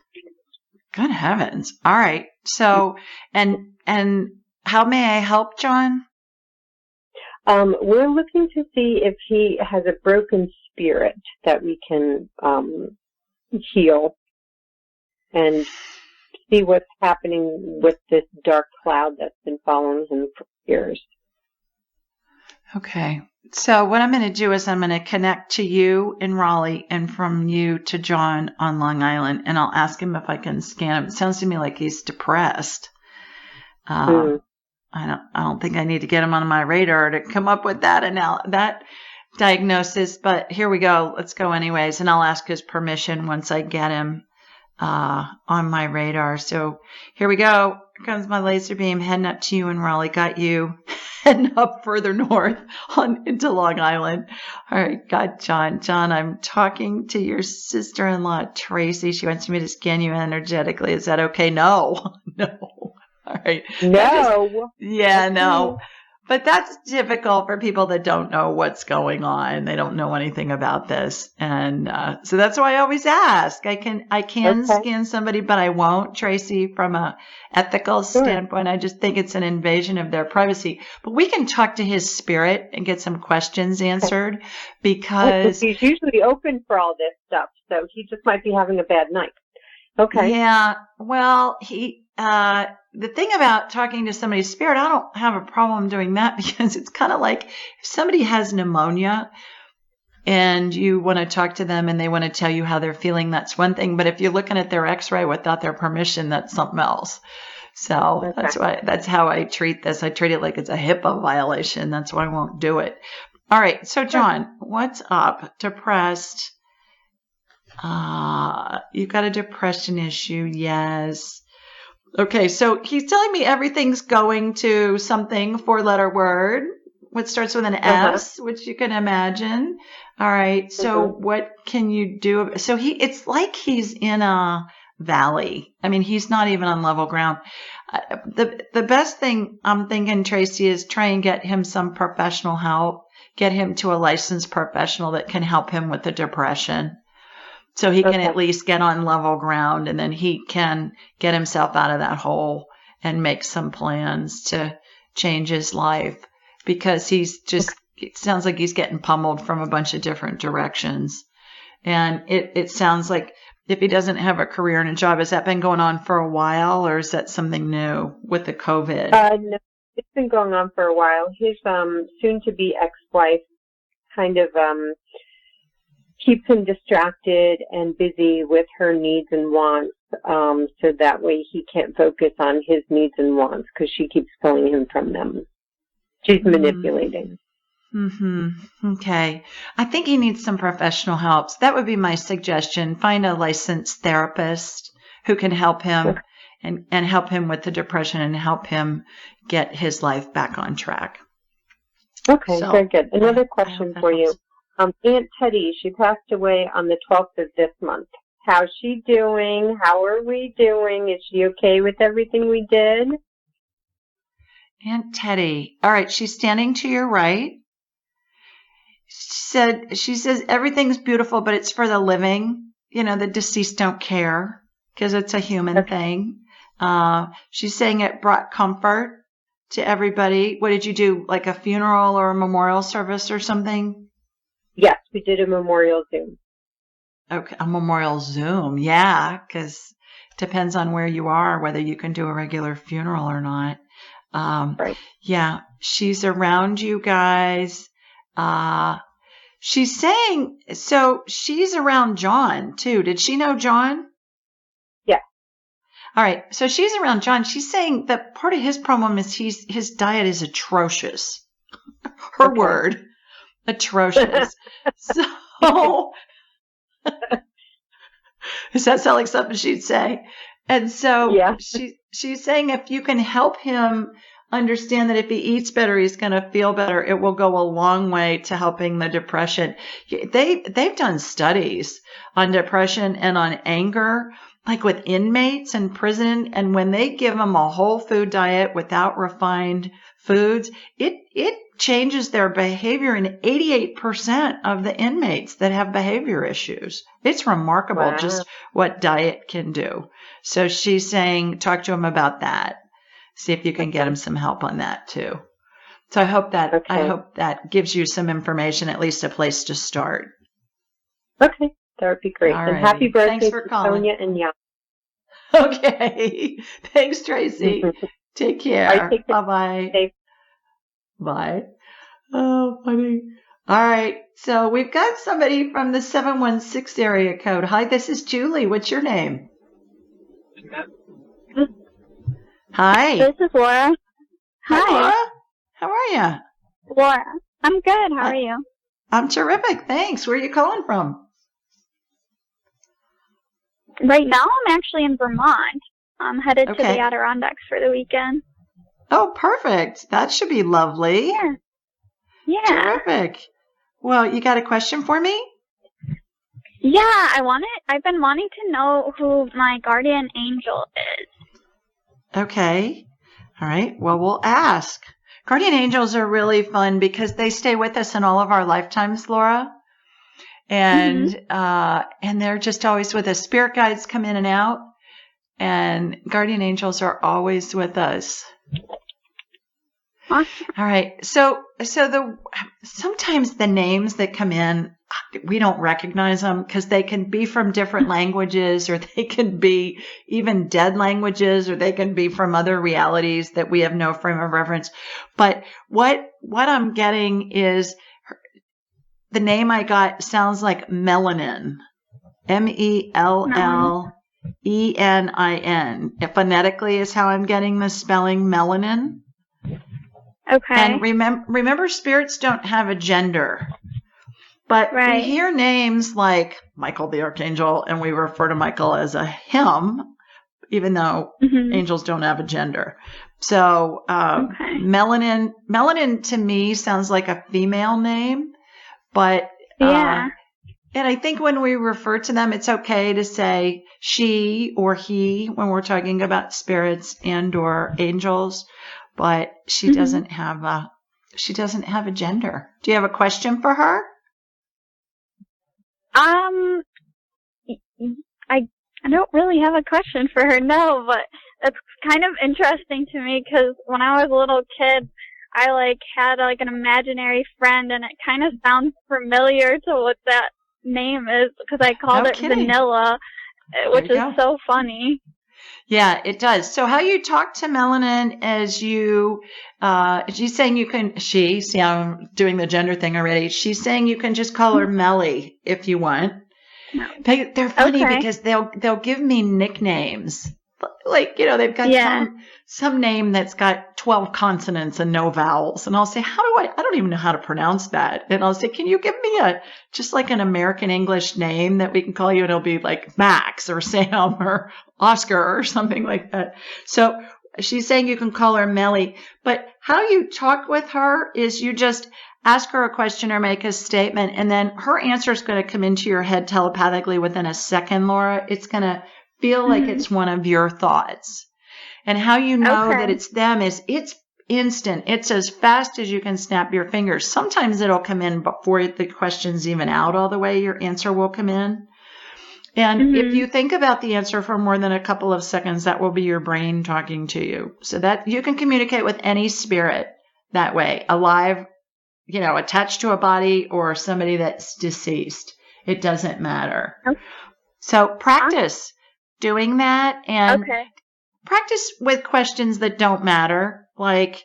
Good heavens. All right. So, and how may I help, John? We're looking to see if he has a broken spirit that we can heal and see what's happening with this dark cloud that's been following him for years. Okay. So what I'm going to do is I'm going to connect to you in Raleigh and from you to John on Long Island, and I'll ask him if I can scan him. It sounds to me like he's depressed. I don't think I need to get him on my radar to come up with that diagnosis, but here we go. Let's go anyways, and I'll ask his permission once I get him on my radar. So here we go. Here comes my laser beam heading up to you in Raleigh. Got you heading up further north into Long Island. All right, got John. John, I'm talking to your sister-in-law, Tracy. She wants me to scan you energetically. Is that okay? No. All right. No. No. But that's difficult for people that don't know what's going on. They don't know anything about this. And so that's why I always ask. I can scan somebody, but I won't, Tracy, from a ethical standpoint. I just think it's an invasion of their privacy. But we can talk to his spirit and get some questions answered because he's usually open for all this stuff. So he just might be having a bad night. Okay. Yeah. Well, the thing about talking to somebody's spirit, I don't have a problem doing that because it's kind of like if somebody has pneumonia and you want to talk to them and they want to tell you how they're feeling, that's one thing. But if you're looking at their x-ray without their permission, that's something else. So that's how I treat this. I treat it like it's a HIPAA violation. That's why I won't do it. All right. So John, what's up? Depressed. You've got a depression issue. Yes. Okay, so he's telling me everything's going to something 4-letter word, which starts with an S, which you can imagine. All right, so what can you do? So it's like he's in a valley. I mean, he's not even on level ground. The best thing I'm thinking, Tracy, is try and get him some professional help, get him to a licensed professional that can help him with the depression. So he can at least get on level ground, and then he can get himself out of that hole and make some plans to change his life because it sounds like he's getting pummeled from a bunch of different directions. And it sounds like if he doesn't have a career and a job, has that been going on for a while or is that something new with the COVID? No, it's been going on for a while. His soon-to-be ex-wife kind of keeps him distracted and busy with her needs and wants, so that way he can't focus on his needs and wants because she keeps pulling him from them. She's manipulating. Okay. I think he needs some professional help. So that would be my suggestion. Find a licensed therapist who can help him and help him with the depression and help him get his life back on track. Okay, very good. Another question for you. Aunt Teddy, she passed away on the 12th of this month. How's she doing? How are we doing? Is she okay with everything we did? Aunt Teddy. All right, she's standing to your right. She says everything's beautiful, but it's for the living. the deceased don't care because it's a human thing. She's saying it brought comfort to everybody. What did you do? Like a funeral or a memorial service or something? Yes, we did a memorial Zoom. Okay, a memorial Zoom. Yeah, because it depends on where you are, whether you can do a regular funeral or not. Right. Yeah, she's around you guys. She's saying, so she's around John too. Did she know John? Yeah. All right. So she's around John. She's saying that part of his problem is his diet is atrocious. Her word, atrocious. So does that sound like something she'd say? And so she's saying if you can help him understand that if he eats better, he's going to feel better, it will go a long way to helping the depression. They've done studies on depression and on anger, like with inmates in prison. And when they give them a whole food diet without refined foods, it changes their behavior in 88% of the inmates that have behavior issues. It's remarkable just what diet can do. So she's saying, talk to him about that. See if you can get him some help on that too. So I hope that gives you some information, at least a place to start. Okay, that would be great. And happy birthday to calling. Sonia and Jan. Okay. Thanks, Tracy. Take care. Bye-bye. Bye. Oh, funny. All right. So we've got somebody from the 716 area code. Hi, this is Julie. What's your name? Hi. This is Laura. Hi. Laura. How are you? Laura. I'm good. How are you? I'm terrific. Thanks. Where are you calling from? Right now, I'm actually in Vermont. I'm headed to the Adirondacks for the weekend. Oh, perfect. That should be lovely. Yeah. Terrific. Well, you got a question for me? Yeah, I've been wanting to know who my guardian angel is. Okay. All right. Well, we'll ask. Guardian angels are really fun because they stay with us in all of our lifetimes, Laura. And they're just always with us. Spirit guides come in and out, and guardian angels are always with us. Awesome. All right. So sometimes the names that come in, we don't recognize them because they can be from different languages, or they can be even dead languages, or they can be from other realities that we have no frame of reference. But what I'm getting is the name I got sounds like melanin, MELLENIN. Phonetically is how I'm getting the spelling melanin. Okay. And remember, spirits don't have a gender. But we hear names like Michael the Archangel, and we refer to Michael as a him, even though angels don't have a gender. So melanin to me sounds like a female name. But and I think when we refer to them, it's okay to say she or he when we're talking about spirits and or angels. But she doesn't have a gender. Do you have a question for her? I don't really have a question for her, no, but it's kind of interesting to me because when I was a little kid, I had an imaginary friend, and it kind of sounds familiar to what that name is because I called it Vanilla, which is so funny. Yeah, it does. So how you talk to melanin is she's saying you can, see, I'm doing the gender thing already. She's saying you can just call her Melly if you want. They're funny because they'll give me nicknames. They've got some name that's got 12 consonants and no vowels. And I'll say, I don't even know how to pronounce that. And I'll say, can you give me just like an American English name that we can call you? And it'll be like Max or Sam or Oscar or something like that. So she's saying you can call her Melly. But how you talk with her is you just ask her a question or make a statement, and then her answer is going to come into your head telepathically within a second, Laura. It's going to feel like it's one of your thoughts. And how you know that it's them is it's instant. It's as fast as you can snap your fingers. Sometimes it'll come in before the question's even out all the way. Your answer will come in. And if you think about the answer for more than a couple of seconds, that will be your brain talking to you. So that you can communicate with any spirit that way, alive, attached to a body, or somebody that's deceased. It doesn't matter. Okay. So practice doing that, and practice with questions that don't matter, like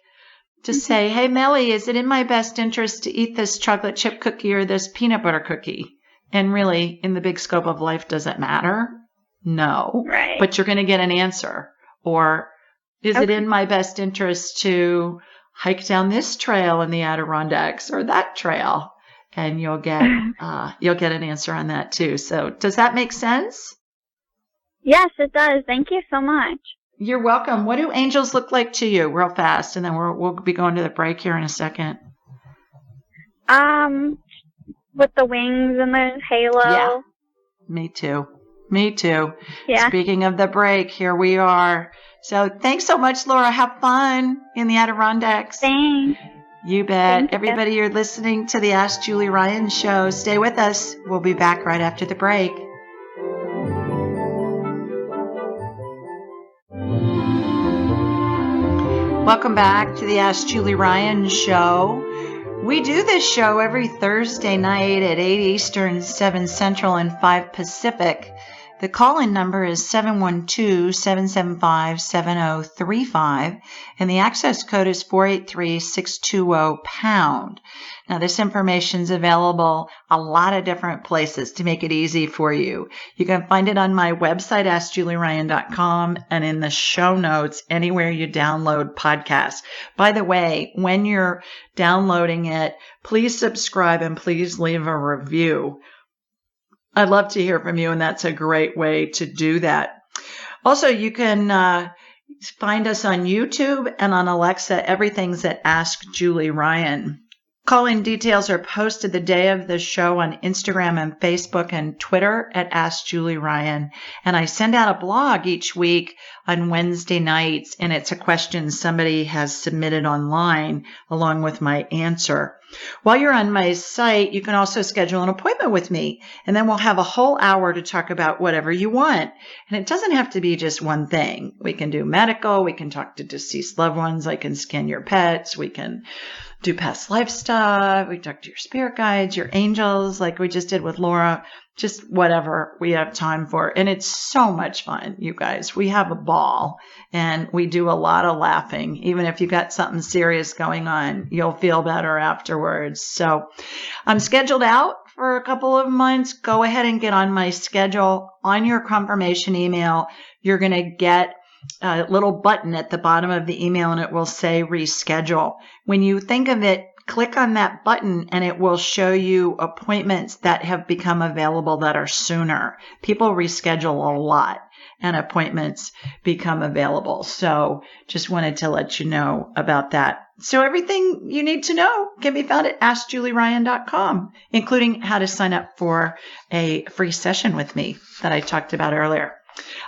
to say, hey, Melly, is it in my best interest to eat this chocolate chip cookie or this peanut butter cookie? And really, in the big scope of life, does it matter? No. Right. But you're going to get an answer. Or is it in my best interest to hike down this trail in the Adirondacks or that trail? And you'll get an answer on that too. So does that make sense? Yes, it does. Thank you so much. You're welcome. What do angels look like to you, real fast? And then we'll be going to the break here in a second. With the wings and the halo. Yeah. Me too. Yeah. Speaking of the break, here we are. So thanks so much, Laura. Have fun in the Adirondacks. Thanks. You bet. Thank you. Everybody, you're listening to the Ask Julie Ryan show. Stay with us. We'll be back right after the break. Welcome back to the Ask Julie Ryan show. We do this show every Thursday night at 8 Eastern, 7 Central, and 5 Pacific. The call-in number is 712-775-7035, and the access code is 483-620-pound. Now, this information is available a lot of different places to make it easy for you. You can find it on my website, AskJulieRyan.com, and in the show notes, anywhere you download podcasts. By the way, when you're downloading it, please subscribe and please leave a review. I'd love to hear from you, and that's a great way to do that. Also, you can find us on YouTube and on Alexa. Everything's at Ask Julie Ryan. Call-in details are posted the day of the show on Instagram and Facebook and Twitter at Ask Julie Ryan. And I send out a blog each week on Wednesday nights, and it's a question somebody has submitted online along with my answer. While you're on my site, you can also schedule an appointment with me, and then we'll have a whole hour to talk about whatever you want. And it doesn't have to be just one thing. We can do medical. We can talk to deceased loved ones. I can scan your pets. We can do past life stuff. We talk to your spirit guides, your angels, like we just did with Laura, just whatever we have time for. And it's so much fun, you guys. We have a ball and we do a lot of laughing. Even if you got something serious going on, you'll feel better afterwards. So I'm scheduled out for a couple of months. Go ahead and get on my schedule. On your confirmation email, you're going to get a little button at the bottom of the email, and it will say reschedule. When you think of it, click on that button and it will show you appointments that have become available that are sooner. People reschedule a lot and appointments become available. So just wanted to let you know about that. So everything you need to know can be found at AskJulieRyan.com, including how to sign up for a free session with me that I talked about earlier.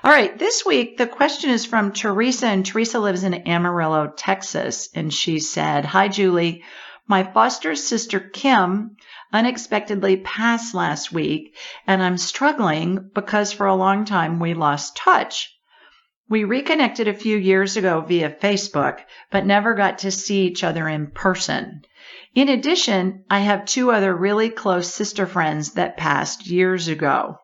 All right, this week, the question is from Teresa, and Teresa lives in Amarillo, Texas, and she said, "Hi, Julie. My foster sister, Kim, unexpectedly passed last week, and I'm struggling because for a long time we lost touch. We reconnected a few years ago via Facebook, but never got to see each other in person. In addition, I have 2 other really close sister friends that passed years ago.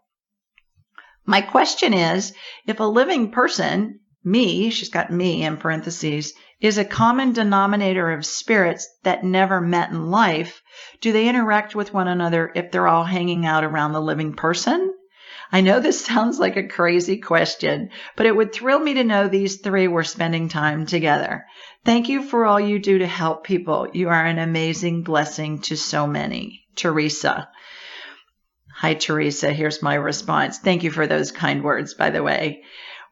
My question is, if a living person, me, she's got me in parentheses, is a common denominator of spirits that never met in life, do they interact with one another if they're all hanging out around the living person? I know this sounds like a crazy question, but it would thrill me to know these 3 were spending time together. Thank you for all you do to help people. You are an amazing blessing to so many. Teresa." Hi, Teresa. Here's my response. Thank you for those kind words, by the way.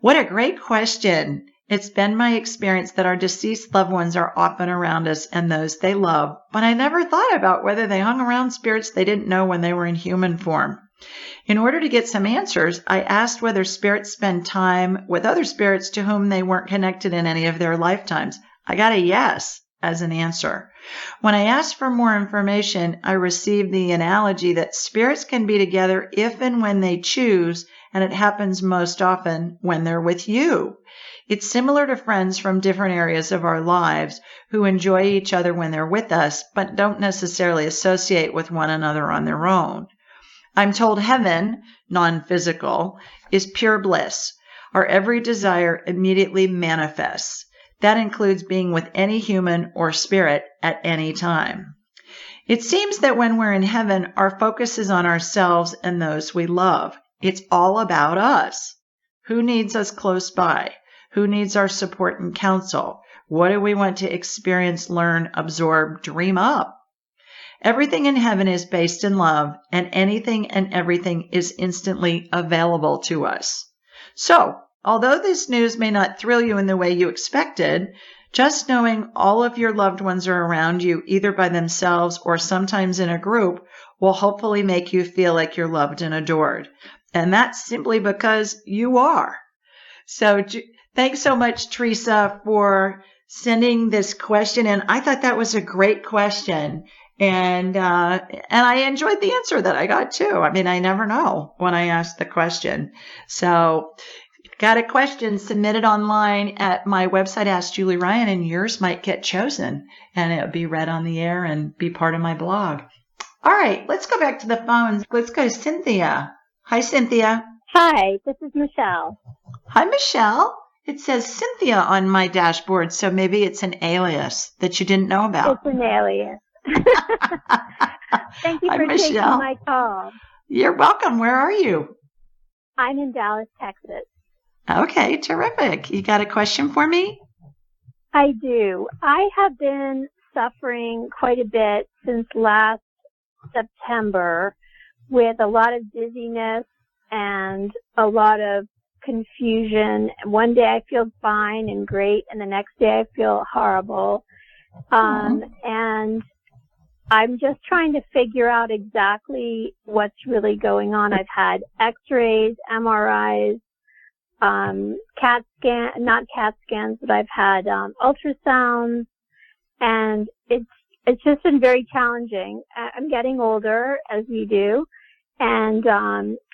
What a great question. It's been my experience that our deceased loved ones are often around us and those they love, but I never thought about whether they hung around spirits they didn't know when they were in human form. In order to get some answers, I asked whether spirits spend time with other spirits to whom they weren't connected in any of their lifetimes. I got a yes. as an answer. When I asked for more information, I received the analogy that spirits can be together if and when they choose, and it happens most often when they're with you. It's similar to friends from different areas of our lives who enjoy each other when they're with us, but don't necessarily associate with one another on their own. I'm told heaven, non-physical, is pure bliss. Our every desire immediately manifests. That includes being with any human or spirit at any time. It seems that when we're in heaven, our focus is on ourselves and those we love. It's all about us. Who needs us close by? Who needs our support and counsel? What do we want to experience, learn, absorb, dream up? Everything in heaven is based in love, and anything and everything is instantly available to us. So, although this news may not thrill you in the way you expected, just knowing all of your loved ones are around you, either by themselves or sometimes in a group, will hopefully make you feel like you're loved and adored. And that's simply because you are. So, thanks so much, Teresa, for sending this question. And I thought that was a great question. And I enjoyed the answer that I got too. I mean, I never know when I ask the question. So got a question, submit it online at my website, Ask Julie Ryan, and yours might get chosen and it'll be read on the air and be part of my blog. All right, let's go back to the phones. Let's go to Cynthia. Hi, Cynthia. Hi, this is Michelle. Hi, Michelle. It says Cynthia on my dashboard, so maybe it's an alias that you didn't know about. It's an alias. Thank you for taking my call. You're welcome. Where are you? I'm in Dallas, Texas. Okay, terrific. You got a question for me? I do. I have been suffering quite a bit since last September with a lot of dizziness and a lot of confusion. One day I feel fine and great, and the next day I feel horrible. And I'm just trying to figure out exactly what's really going on. I've had x-rays, MRIs, not CAT scans, but I've had ultrasounds, and it's just been very challenging. I'm getting older, as we do, and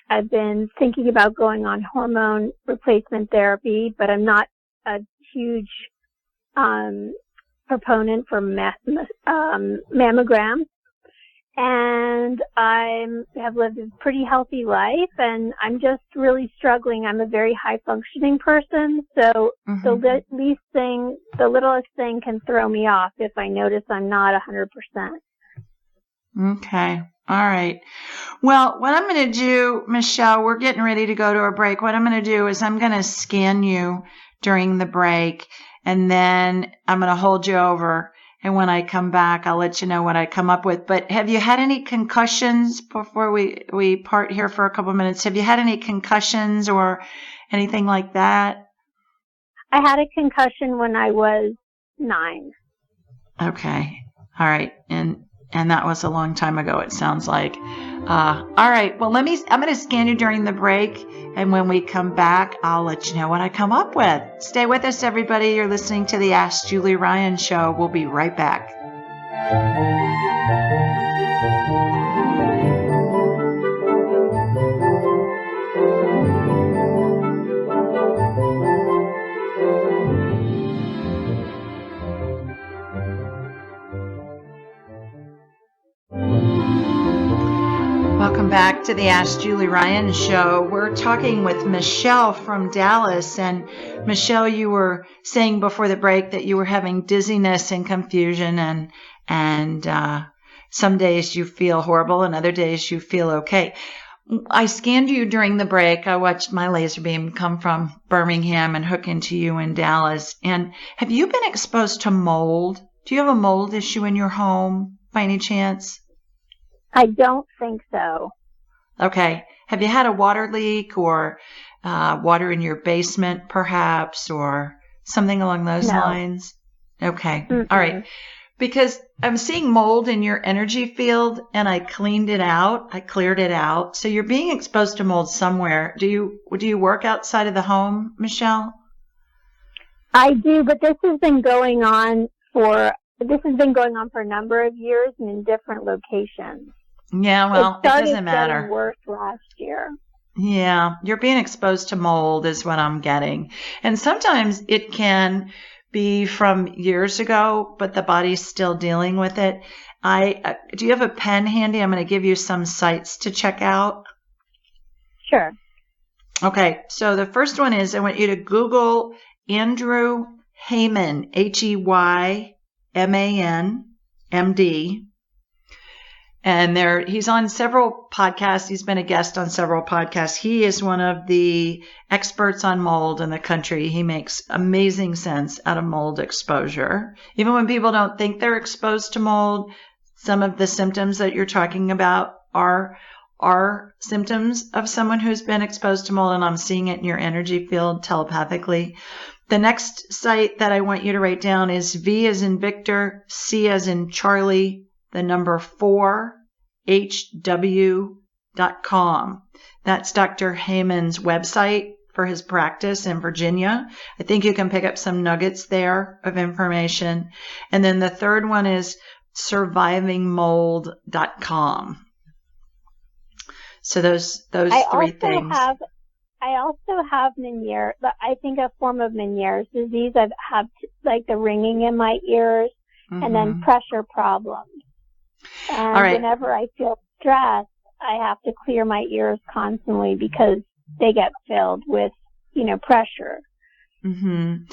I've been thinking about going on hormone replacement therapy, but I'm not a huge proponent for mammograms. And I have lived a pretty healthy life, and I'm just really struggling. I'm a very high functioning person, so the littlest thing can throw me off if I notice I'm not 100%. Okay. All right. Well, what I'm going to do, Michelle, we're getting ready to go to a break. What I'm going to do is I'm going to scan you during the break, and then I'm going to hold you over. And when I come back, I'll let you know what I come up with. But have you had any concussions before we part here for a couple of minutes? Have you had any concussions or anything like that? I had a concussion when I was 9. Okay. All right. And that was a long time ago, it sounds like. All right. Well, I'm going to scan you during the break. And when we come back, I'll let you know what I come up with. Stay with us, everybody. You're listening to the Ask Julie Ryan Show. We'll be right back. Welcome back to the Ask Julie Ryan Show. We're talking with Michelle from Dallas. And Michelle, you were saying before the break that you were having dizziness and confusion, and some days you feel horrible and other days you feel okay. I scanned you during the break. I watched my laser beam come from Birmingham and hook into you in Dallas. And have you been exposed to mold? Do you have a mold issue in your home by any chance? I don't think so. Okay. Have you had a water leak or water in your basement perhaps, or something along those lines? Okay. Mm-hmm. All right. Because I'm seeing mold in your energy field and I cleaned it out. I cleared it out. So you're being exposed to mold somewhere. Do you work outside of the home, Michelle? I do, but this has been going on for this has been going on for a number of years and in different locations. Yeah, well, it doesn't matter. It started getting worse last year. Yeah, you're being exposed to mold is what I'm getting. And sometimes it can be from years ago, but the body's still dealing with it. Do you have a pen handy? I'm going to give you some sites to check out. Sure. Okay, so the first one is I want you to Google Andrew Heyman, Heyman, MD. And he's on several podcasts. He's been a guest on several podcasts. He is one of the experts on mold in the country. He makes amazing sense out of mold exposure. Even when people don't think they're exposed to mold, some of the symptoms that you're talking about are symptoms of someone who's been exposed to mold, and I'm seeing it in your energy field telepathically. The next site that I want you to write down is V as in Victor, C as in Charlie, the number 4hw.com. That's Dr. Heyman's website for his practice in Virginia. I think you can pick up some nuggets there of information. And then the third one is survivingmold.com. So those three things. I also have Meniere's, I think a form of Meniere's disease. I've had like the ringing in my ears and then pressure problems. And whenever I feel stressed, I have to clear my ears constantly because they get filled with, pressure. Mm-hmm.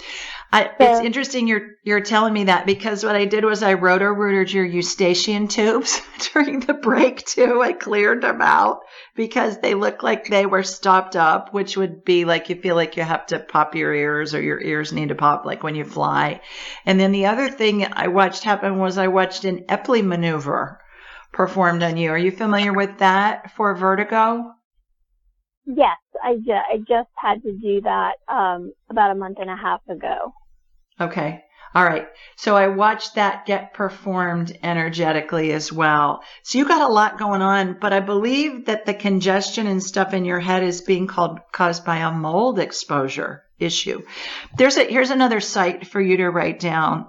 It's interesting you're telling me that, because what I did was I roto-rooted your eustachian tubes during the break too. I cleared them out because they look like they were stopped up, which would be like you feel like you have to pop your ears, or your ears need to pop like when you fly. And then the other thing I watched happen was I watched an Epley maneuver performed on you. Are you familiar with that for vertigo? Yes, I just had to do that about a month and a half ago. Okay. All right. So I watched that get performed energetically as well. So you got a lot going on, but I believe that the congestion and stuff in your head is being caused by a mold exposure issue. Here's another site for you to write down,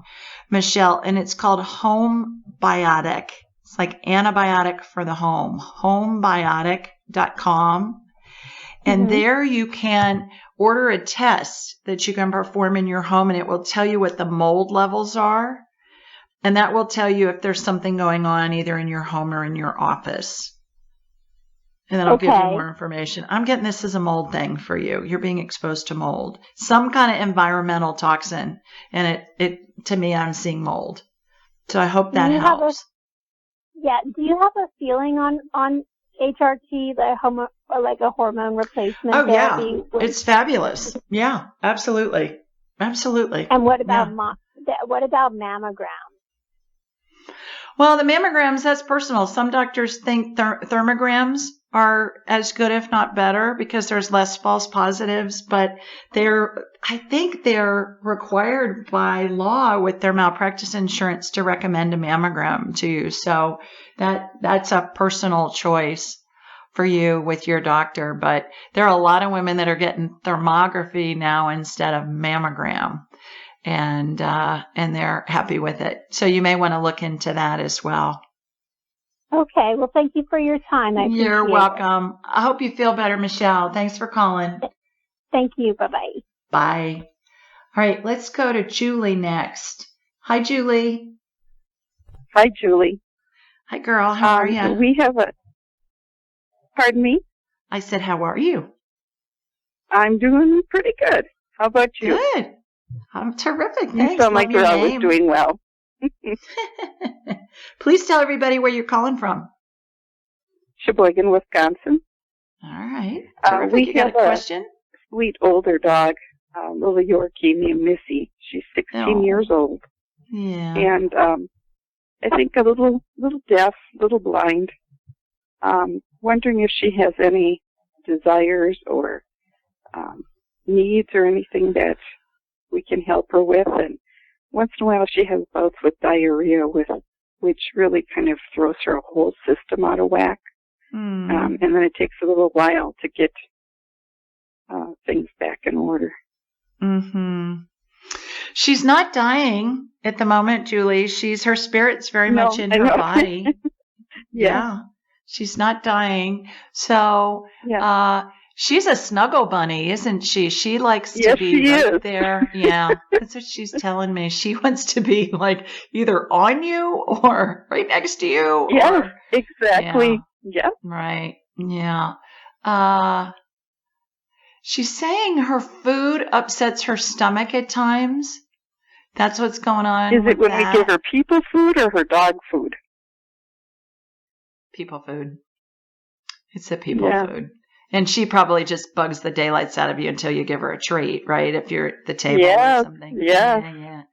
Michelle, and it's called Home Biotic. It's like antibiotic for the home, homebiotic.com. And there you can order a test that you can perform in your home, and it will tell you what the mold levels are. And that will tell you if there's something going on either in your home or in your office. And then I'll give you more information. I'm getting this as a mold thing for you. You're being exposed to mold, some kind of environmental toxin. And it to me, I'm seeing mold. So I hope that helps. Do you have a feeling on HRT, like a hormone replacement therapy? Yeah, it's fabulous. Yeah, absolutely. And what about mammograms? Well, the mammograms, that's personal. Some doctors think thermograms are as good, if not better, because there's less false positives, but I think they're required by law with their malpractice insurance to recommend a mammogram to you. So that's a personal choice for you with your doctor. But there are a lot of women that are getting thermography now instead of mammogram, and they're happy with it. So you may want to look into that as well. Okay. Well, thank you for your time. I appreciate it. You're welcome. I hope you feel better, Michelle. Thanks for calling. Thank you. Bye-bye. Bye. All right. Let's go to Julie next. Hi, Julie. Hi, Julie. Hi, girl. How are you? We have pardon me? I said, how are you? I'm doing pretty good. How about you? Good. I'm terrific. You sound like you're always doing well. Please tell everybody where you're calling from. Sheboygan, Wisconsin. All right. Terrific. We you got a question? Sweet older dog, little Yorkie named Missy. She's 16 years old. Yeah. And I think a little deaf, little blind. Wondering if she has any desires or needs or anything that we can help her with. And once in a while she has bouts with diarrhea, which really kind of throws her whole system out of whack. And then it takes a little while to get things back in order. She's not dying at the moment, Julie. Her spirit's very much in her body. Yeah. She's not dying. So, she's a snuggle bunny, isn't she? She likes to be right there. Yeah. That's what she's telling me. She wants to be like either on you or right next to you. Yeah, exactly. Yeah. Right. Yeah. She's saying her food upsets her stomach at times. That's what's going on. Is it when we give her people food or her dog food? People food. It's the people food. And she probably just bugs the daylights out of you until you give her a treat, right? If you're at the table or something. Yeah.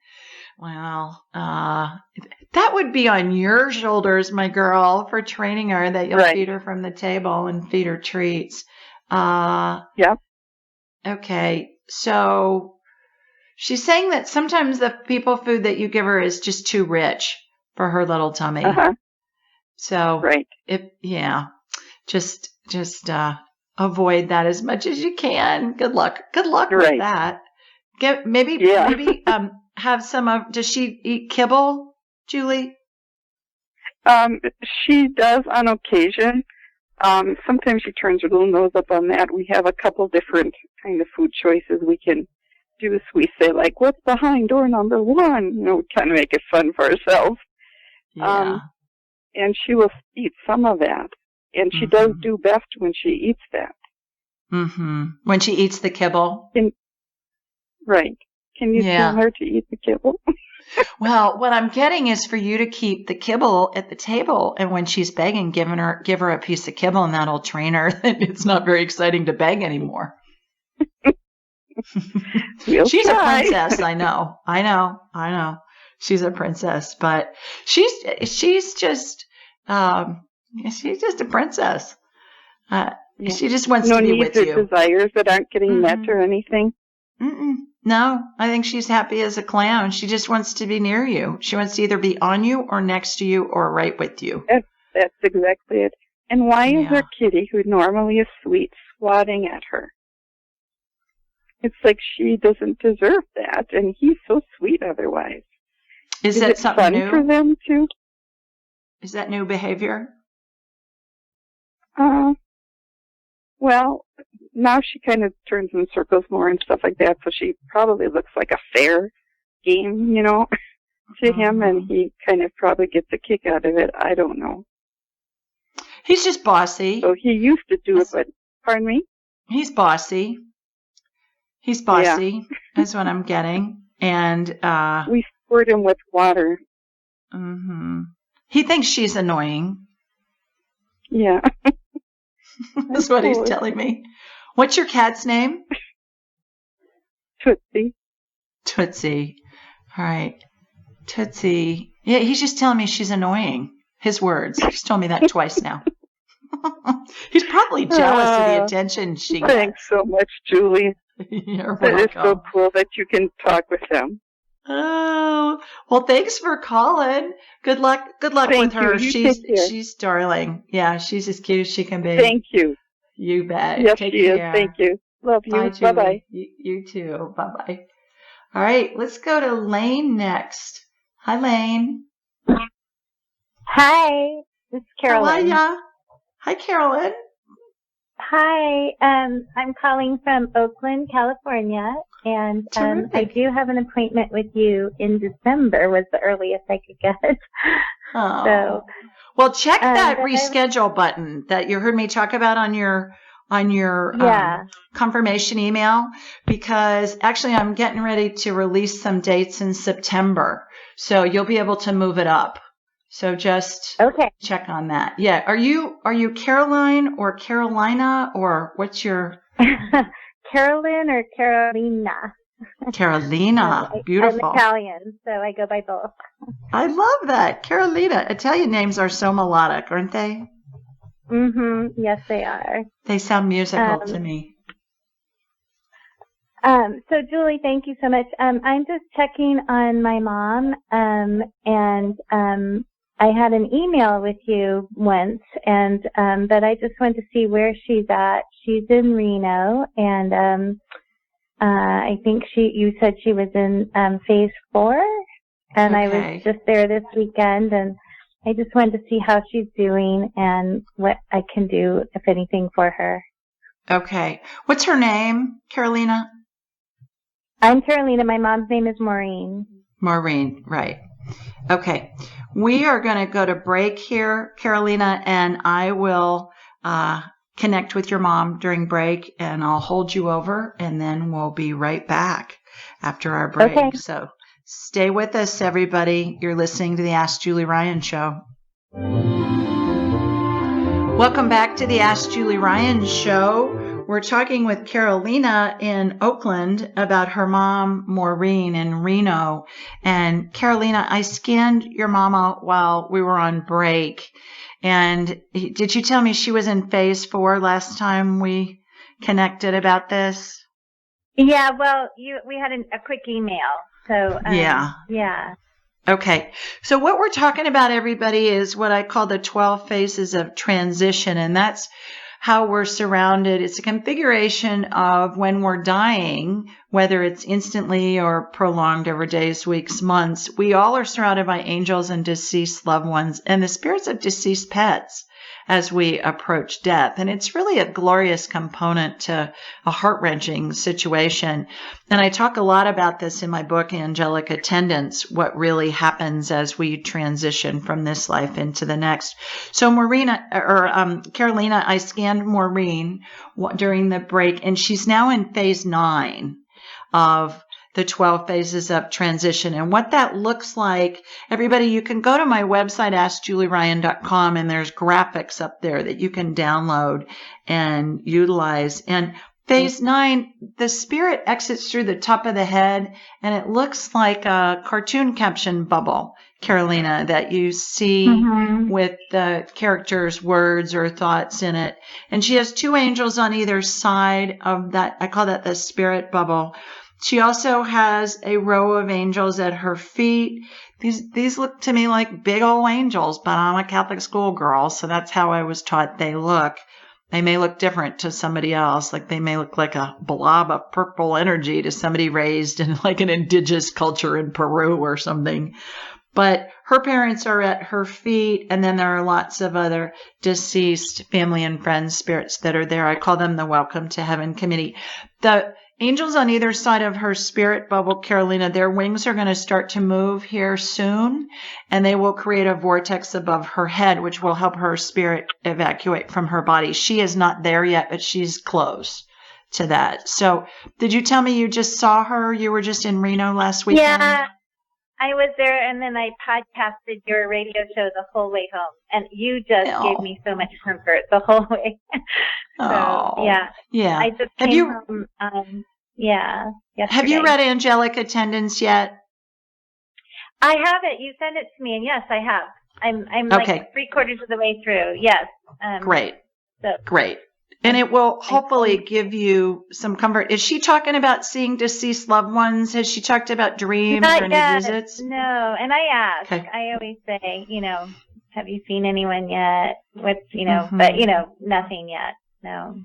Well, that would be on your shoulders, my girl, for training her, that you'll feed her from the table and feed her treats. Okay. So she's saying that sometimes the people food that you give her is just too rich for her little tummy. So just avoid that as much as you can. Good luck with that. Maybe have some of. Does she eat kibble, Julie? She does on occasion. Sometimes she turns her little nose up on that. We have a couple different kind of food choices we can do. So we say, like, what's behind door number 1? You know, kind of make it fun for ourselves. Yeah. And she will eat some of that. And she does do best when she eats that. When she eats the kibble? Right. Can you tell her to eat the kibble? Well, what I'm getting is for you to keep the kibble at the table, and when she's begging, give her a piece of kibble, and that'll train her that it's not very exciting to beg anymore. She's a princess. I know. She's a princess, but she's just a princess. She just wants to be with you. No needs or desires that aren't getting met or anything? No, I think she's happy as a clown. She just wants to be near you. She wants to either be on you or next to you or right with you. That's exactly it. And why is our kitty, who normally is sweet, swatting at her? It's like she doesn't deserve that, and he's so sweet otherwise. Is that something fun new for them too? Is that new behavior? Well, now she kind of turns in circles more and stuff like that, so she probably looks like a fair game, you know, to him, and he kind of probably gets a kick out of it. I don't know. He's just bossy. So he used to do it, but, pardon me? He's bossy. That's what I'm getting. And we squirt him with water. He thinks she's annoying. Yeah. That's what he's telling me. What's your cat's name? Tootsie. All right. Tootsie. Yeah, he's just telling me she's annoying. His words. He's told me that twice now. He's probably jealous of the attention she gets. Thanks so much, Julie. You're welcome. It's so cool that you can talk with them. Oh, well, thanks for calling. Good luck with her. She's darling. Yeah, she's as cute as she can be. Thank you. You bet. Yes, Take she care. is. Thank you. Love you. Bye-bye. You too. Bye-bye. All right, let's go to Lane next. Hi, Lane. Hi, this is Carolyn. How are ya? Hi, Carolyn. Hi, I'm calling from Oakland, California, and I do have an appointment with you in December. Was the earliest I could get. Oh. So, well, check that reschedule button that you heard me talk about on your confirmation email, because actually I'm getting ready to release some dates in September, so you'll be able to move it up. So just check on that. Yeah. Are you Caroline or Carolina, or what's your Carolyn or Carolina? Carolina. Beautiful. I'm Italian, so I go by both. I love that. Carolina. Italian names are so melodic, aren't they? Yes, they are. They sound musical to me. So Julie, thank you so much. I'm just checking on my mom, and I had an email with you once, and but I just wanted to see where she's at. She's in Reno, and I think you said she was in phase 4, and I was just there this weekend, and I just wanted to see how she's doing and what I can do, if anything, for her. Okay. What's her name, Carolina? I'm Carolina. My mom's name is Maureen. Maureen, right. Okay. We are going to go to break here, Carolina, and I will connect with your mom during break, and I'll hold you over, and then we'll be right back after our break. Okay. So stay with us, everybody. You're listening to the Ask Julie Ryan Show. Welcome back to the Ask Julie Ryan Show. We're talking with Carolina in Oakland about her mom, Maureen, in Reno. And Carolina, I scanned your mama while we were on break. And did you tell me she was in phase 4 last time we connected about this? Yeah, well, we had a quick email. So, yeah. Okay. So what we're talking about, everybody, is what I call the 12 phases of transition. And that's how we're surrounded. It's a configuration of when we're dying, whether it's instantly or prolonged over days, weeks, months. We all are surrounded by angels and deceased loved ones and the spirits of deceased pets as we approach death. And it's really a glorious component to a heart-wrenching situation. And I talk a lot about this in my book, Angelic Attendants, what really happens as we transition from this life into the next. So Carolina, I scanned Maureen during the break, and she's now in phase 9 of the 12 phases of transition. And what that looks like, everybody, you can go to my website, AskJulieRyan.com, and there's graphics up there that you can download and utilize. And phase 9, the spirit exits through the top of the head, and it looks like a cartoon caption bubble, Carolina, that you see with the characters' words or thoughts in it. And she has 2 angels on either side of that. I call that the spirit bubble. She also has a row of angels at her feet. These look to me like big old angels, but I'm a Catholic schoolgirl, so that's how I was taught they look. They may look different to somebody else, like they may look like a blob of purple energy to somebody raised in like an indigenous culture in Peru or something. But her parents are at her feet, and then there are lots of other deceased family and friends spirits that are there. I call them the Welcome to Heaven Committee. The angels on either side of her spirit bubble, Carolina, their wings are going to start to move here soon, and they will create a vortex above her head, which will help her spirit evacuate from her body. She is not there yet, but she's close to that. So did you tell me you just saw her? You were just in Reno last weekend? Yeah, I was there, and then I podcasted your radio show the whole way home, and you just gave me so much comfort the whole way. Yeah. I just came home. Yesterday. Have you read Angelic Attendants yet? I have it. You sent it to me, and yes, I have. I'm like 3/4 of the way through. Yes. Great. Great. And it will hopefully give you some comfort. Is she talking about seeing deceased loved ones? Has she talked about dreams or any visits? No. And I ask. Okay. I always say, have you seen anyone yet? But, nothing yet. No.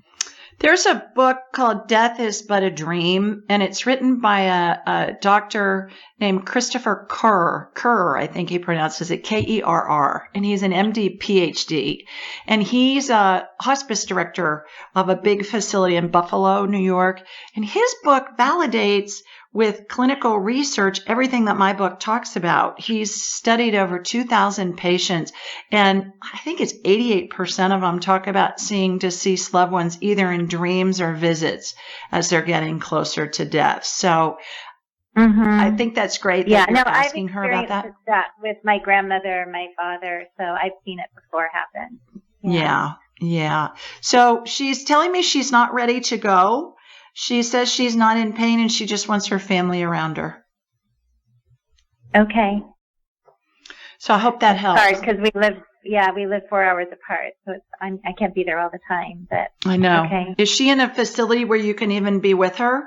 There's a book called Death is But a Dream, and it's written by a doctor named Christopher Kerr, I think he pronounces it, Kerr, and he's an MD, PhD, and he's a hospice director of a big facility in Buffalo, New York, and his book validates with clinical research everything that my book talks about. He's studied over 2,000 patients, and I think it's 88% of them talk about seeing deceased loved ones either in dreams or visits as they're getting closer to death. So I think that's great that you're asking her about that. I've experienced that with my grandmother, my father, so I've seen it before happen. Yeah. So she's telling me she's not ready to go. She says she's not in pain and she just wants her family around her. Okay. So I hope that helps. Sorry, because we live 4 hours apart, so I can't be there all the time. But I know. Okay. Is she in a facility where you can even be with her?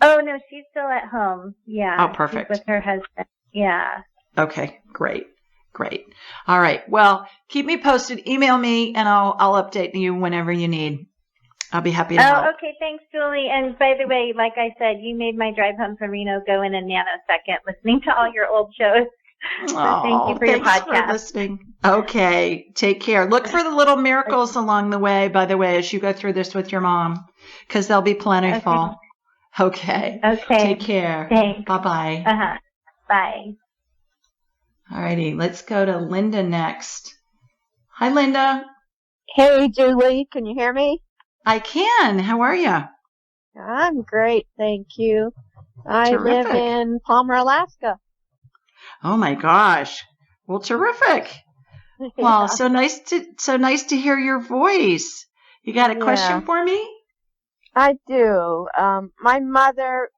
Oh no, she's still at home. Yeah. Oh, perfect. She's with her husband. Yeah. Okay, great. All right. Well, keep me posted. Email me and I'll update you whenever you need. I'll be happy to help. Oh, okay. Thanks, Julie. And by the way, like I said, you made my drive home from Reno go in a nanosecond listening to all your old shows. So thank you for your podcast. Thanks for listening. Okay. Take care. Look for the little miracles along the way, by the way, as you go through this with your mom, because they'll be plentiful. Okay. Take care. Thanks. Bye-bye. Bye. All righty. Let's go to Linda next. Hi, Linda. Hey, Julie. Can you hear me? I can. How are you? I'm great. Thank you. I live in Palmer, Alaska. Oh my gosh. Well, terrific. Yeah. Well, so nice to hear your voice. You got a question for me? I do. My mother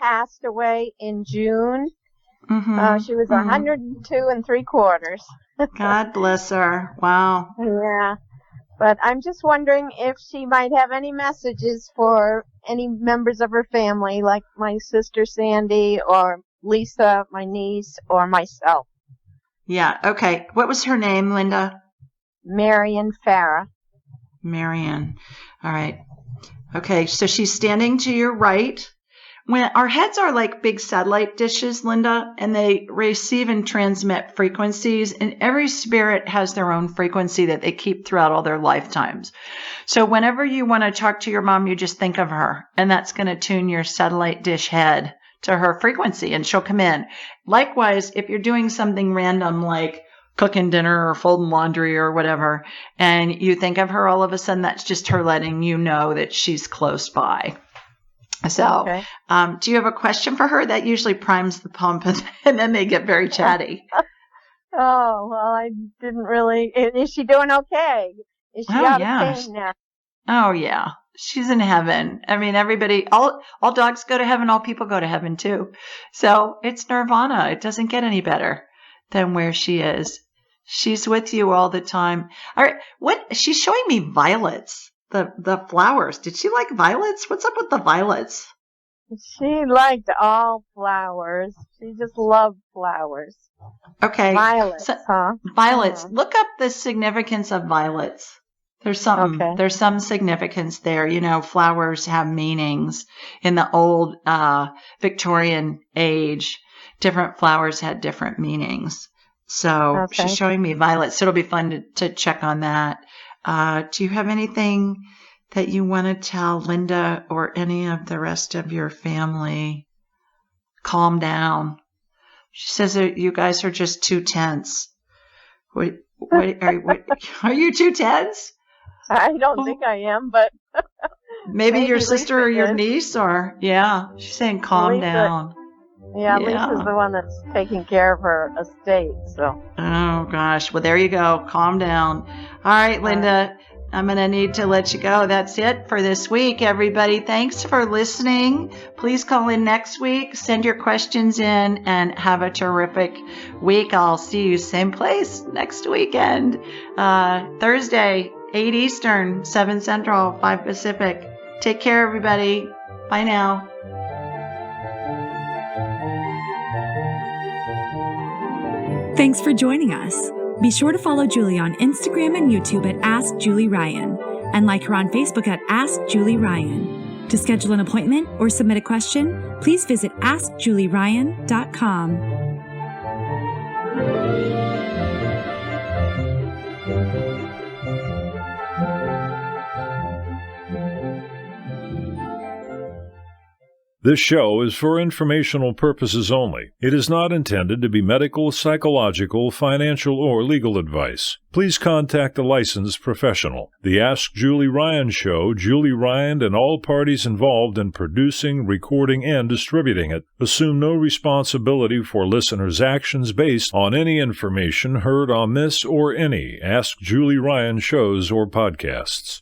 passed away in June. She was 102 3/4. God bless her. Wow. Yeah. But I'm just wondering if she might have any messages for any members of her family, like my sister Sandy or Lisa, my niece, or myself. Yeah, okay. What was her name, Linda? Marion Farah. Marion. All right. Okay, so she's standing to your right. When our heads are like big satellite dishes, Linda, and they receive and transmit frequencies, and every spirit has their own frequency that they keep throughout all their lifetimes. So whenever you want to talk to your mom, you just think of her, and that's going to tune your satellite dish head to her frequency, and she'll come in. Likewise, if you're doing something random like cooking dinner or folding laundry or whatever, and you think of her all of a sudden, that's just her letting you know that she's close by. So, do you have a question for her? That usually primes the pump, and then they get very chatty. Oh, well, I didn't really. Is she doing okay? Is she out of pain now? Oh, yeah. She's in heaven. I mean, everybody, all dogs go to heaven, all people go to heaven too. So it's nirvana. It doesn't get any better than where she is. She's with you all the time. All right. She's showing me violets. The flowers. Did she like violets? What's up with the violets? She liked all flowers. She just loved flowers. Okay. Violets, Violets. Look up the significance of violets. There's some significance there. You know, flowers have meanings. In the old Victorian age, different flowers had different meanings. So she's showing me violets. So it'll be fun to check on that. Do you have anything that you want to tell Linda or any of the rest of your family? Calm down. She says that you guys are just too tense. Are you too tense? I don't think I am, but maybe your sister or your niece, or she's saying calm down. Yeah, Lisa's the one that's taking care of her estate, so. Oh, gosh. Well, there you go. Calm down. All right, Linda, I'm going to need to let you go. That's it for this week, everybody. Thanks for listening. Please call in next week. Send your questions in and have a terrific week. I'll see you same place next weekend. Thursday, 8 Eastern, 7 Central, 5 Pacific. Take care, everybody. Bye now. Thanks for joining us. Be sure to follow Julie on Instagram and YouTube at Ask Julie Ryan and like her on Facebook at Ask Julie Ryan. To schedule an appointment or submit a question, please visit AskJulieRyan.com. This show is for informational purposes only. It is not intended to be medical, psychological, financial, or legal advice. Please contact a licensed professional. The Ask Julie Ryan Show, Julie Ryan and all parties involved in producing, recording, and distributing it assume no responsibility for listeners' actions based on any information heard on this or any Ask Julie Ryan shows or podcasts.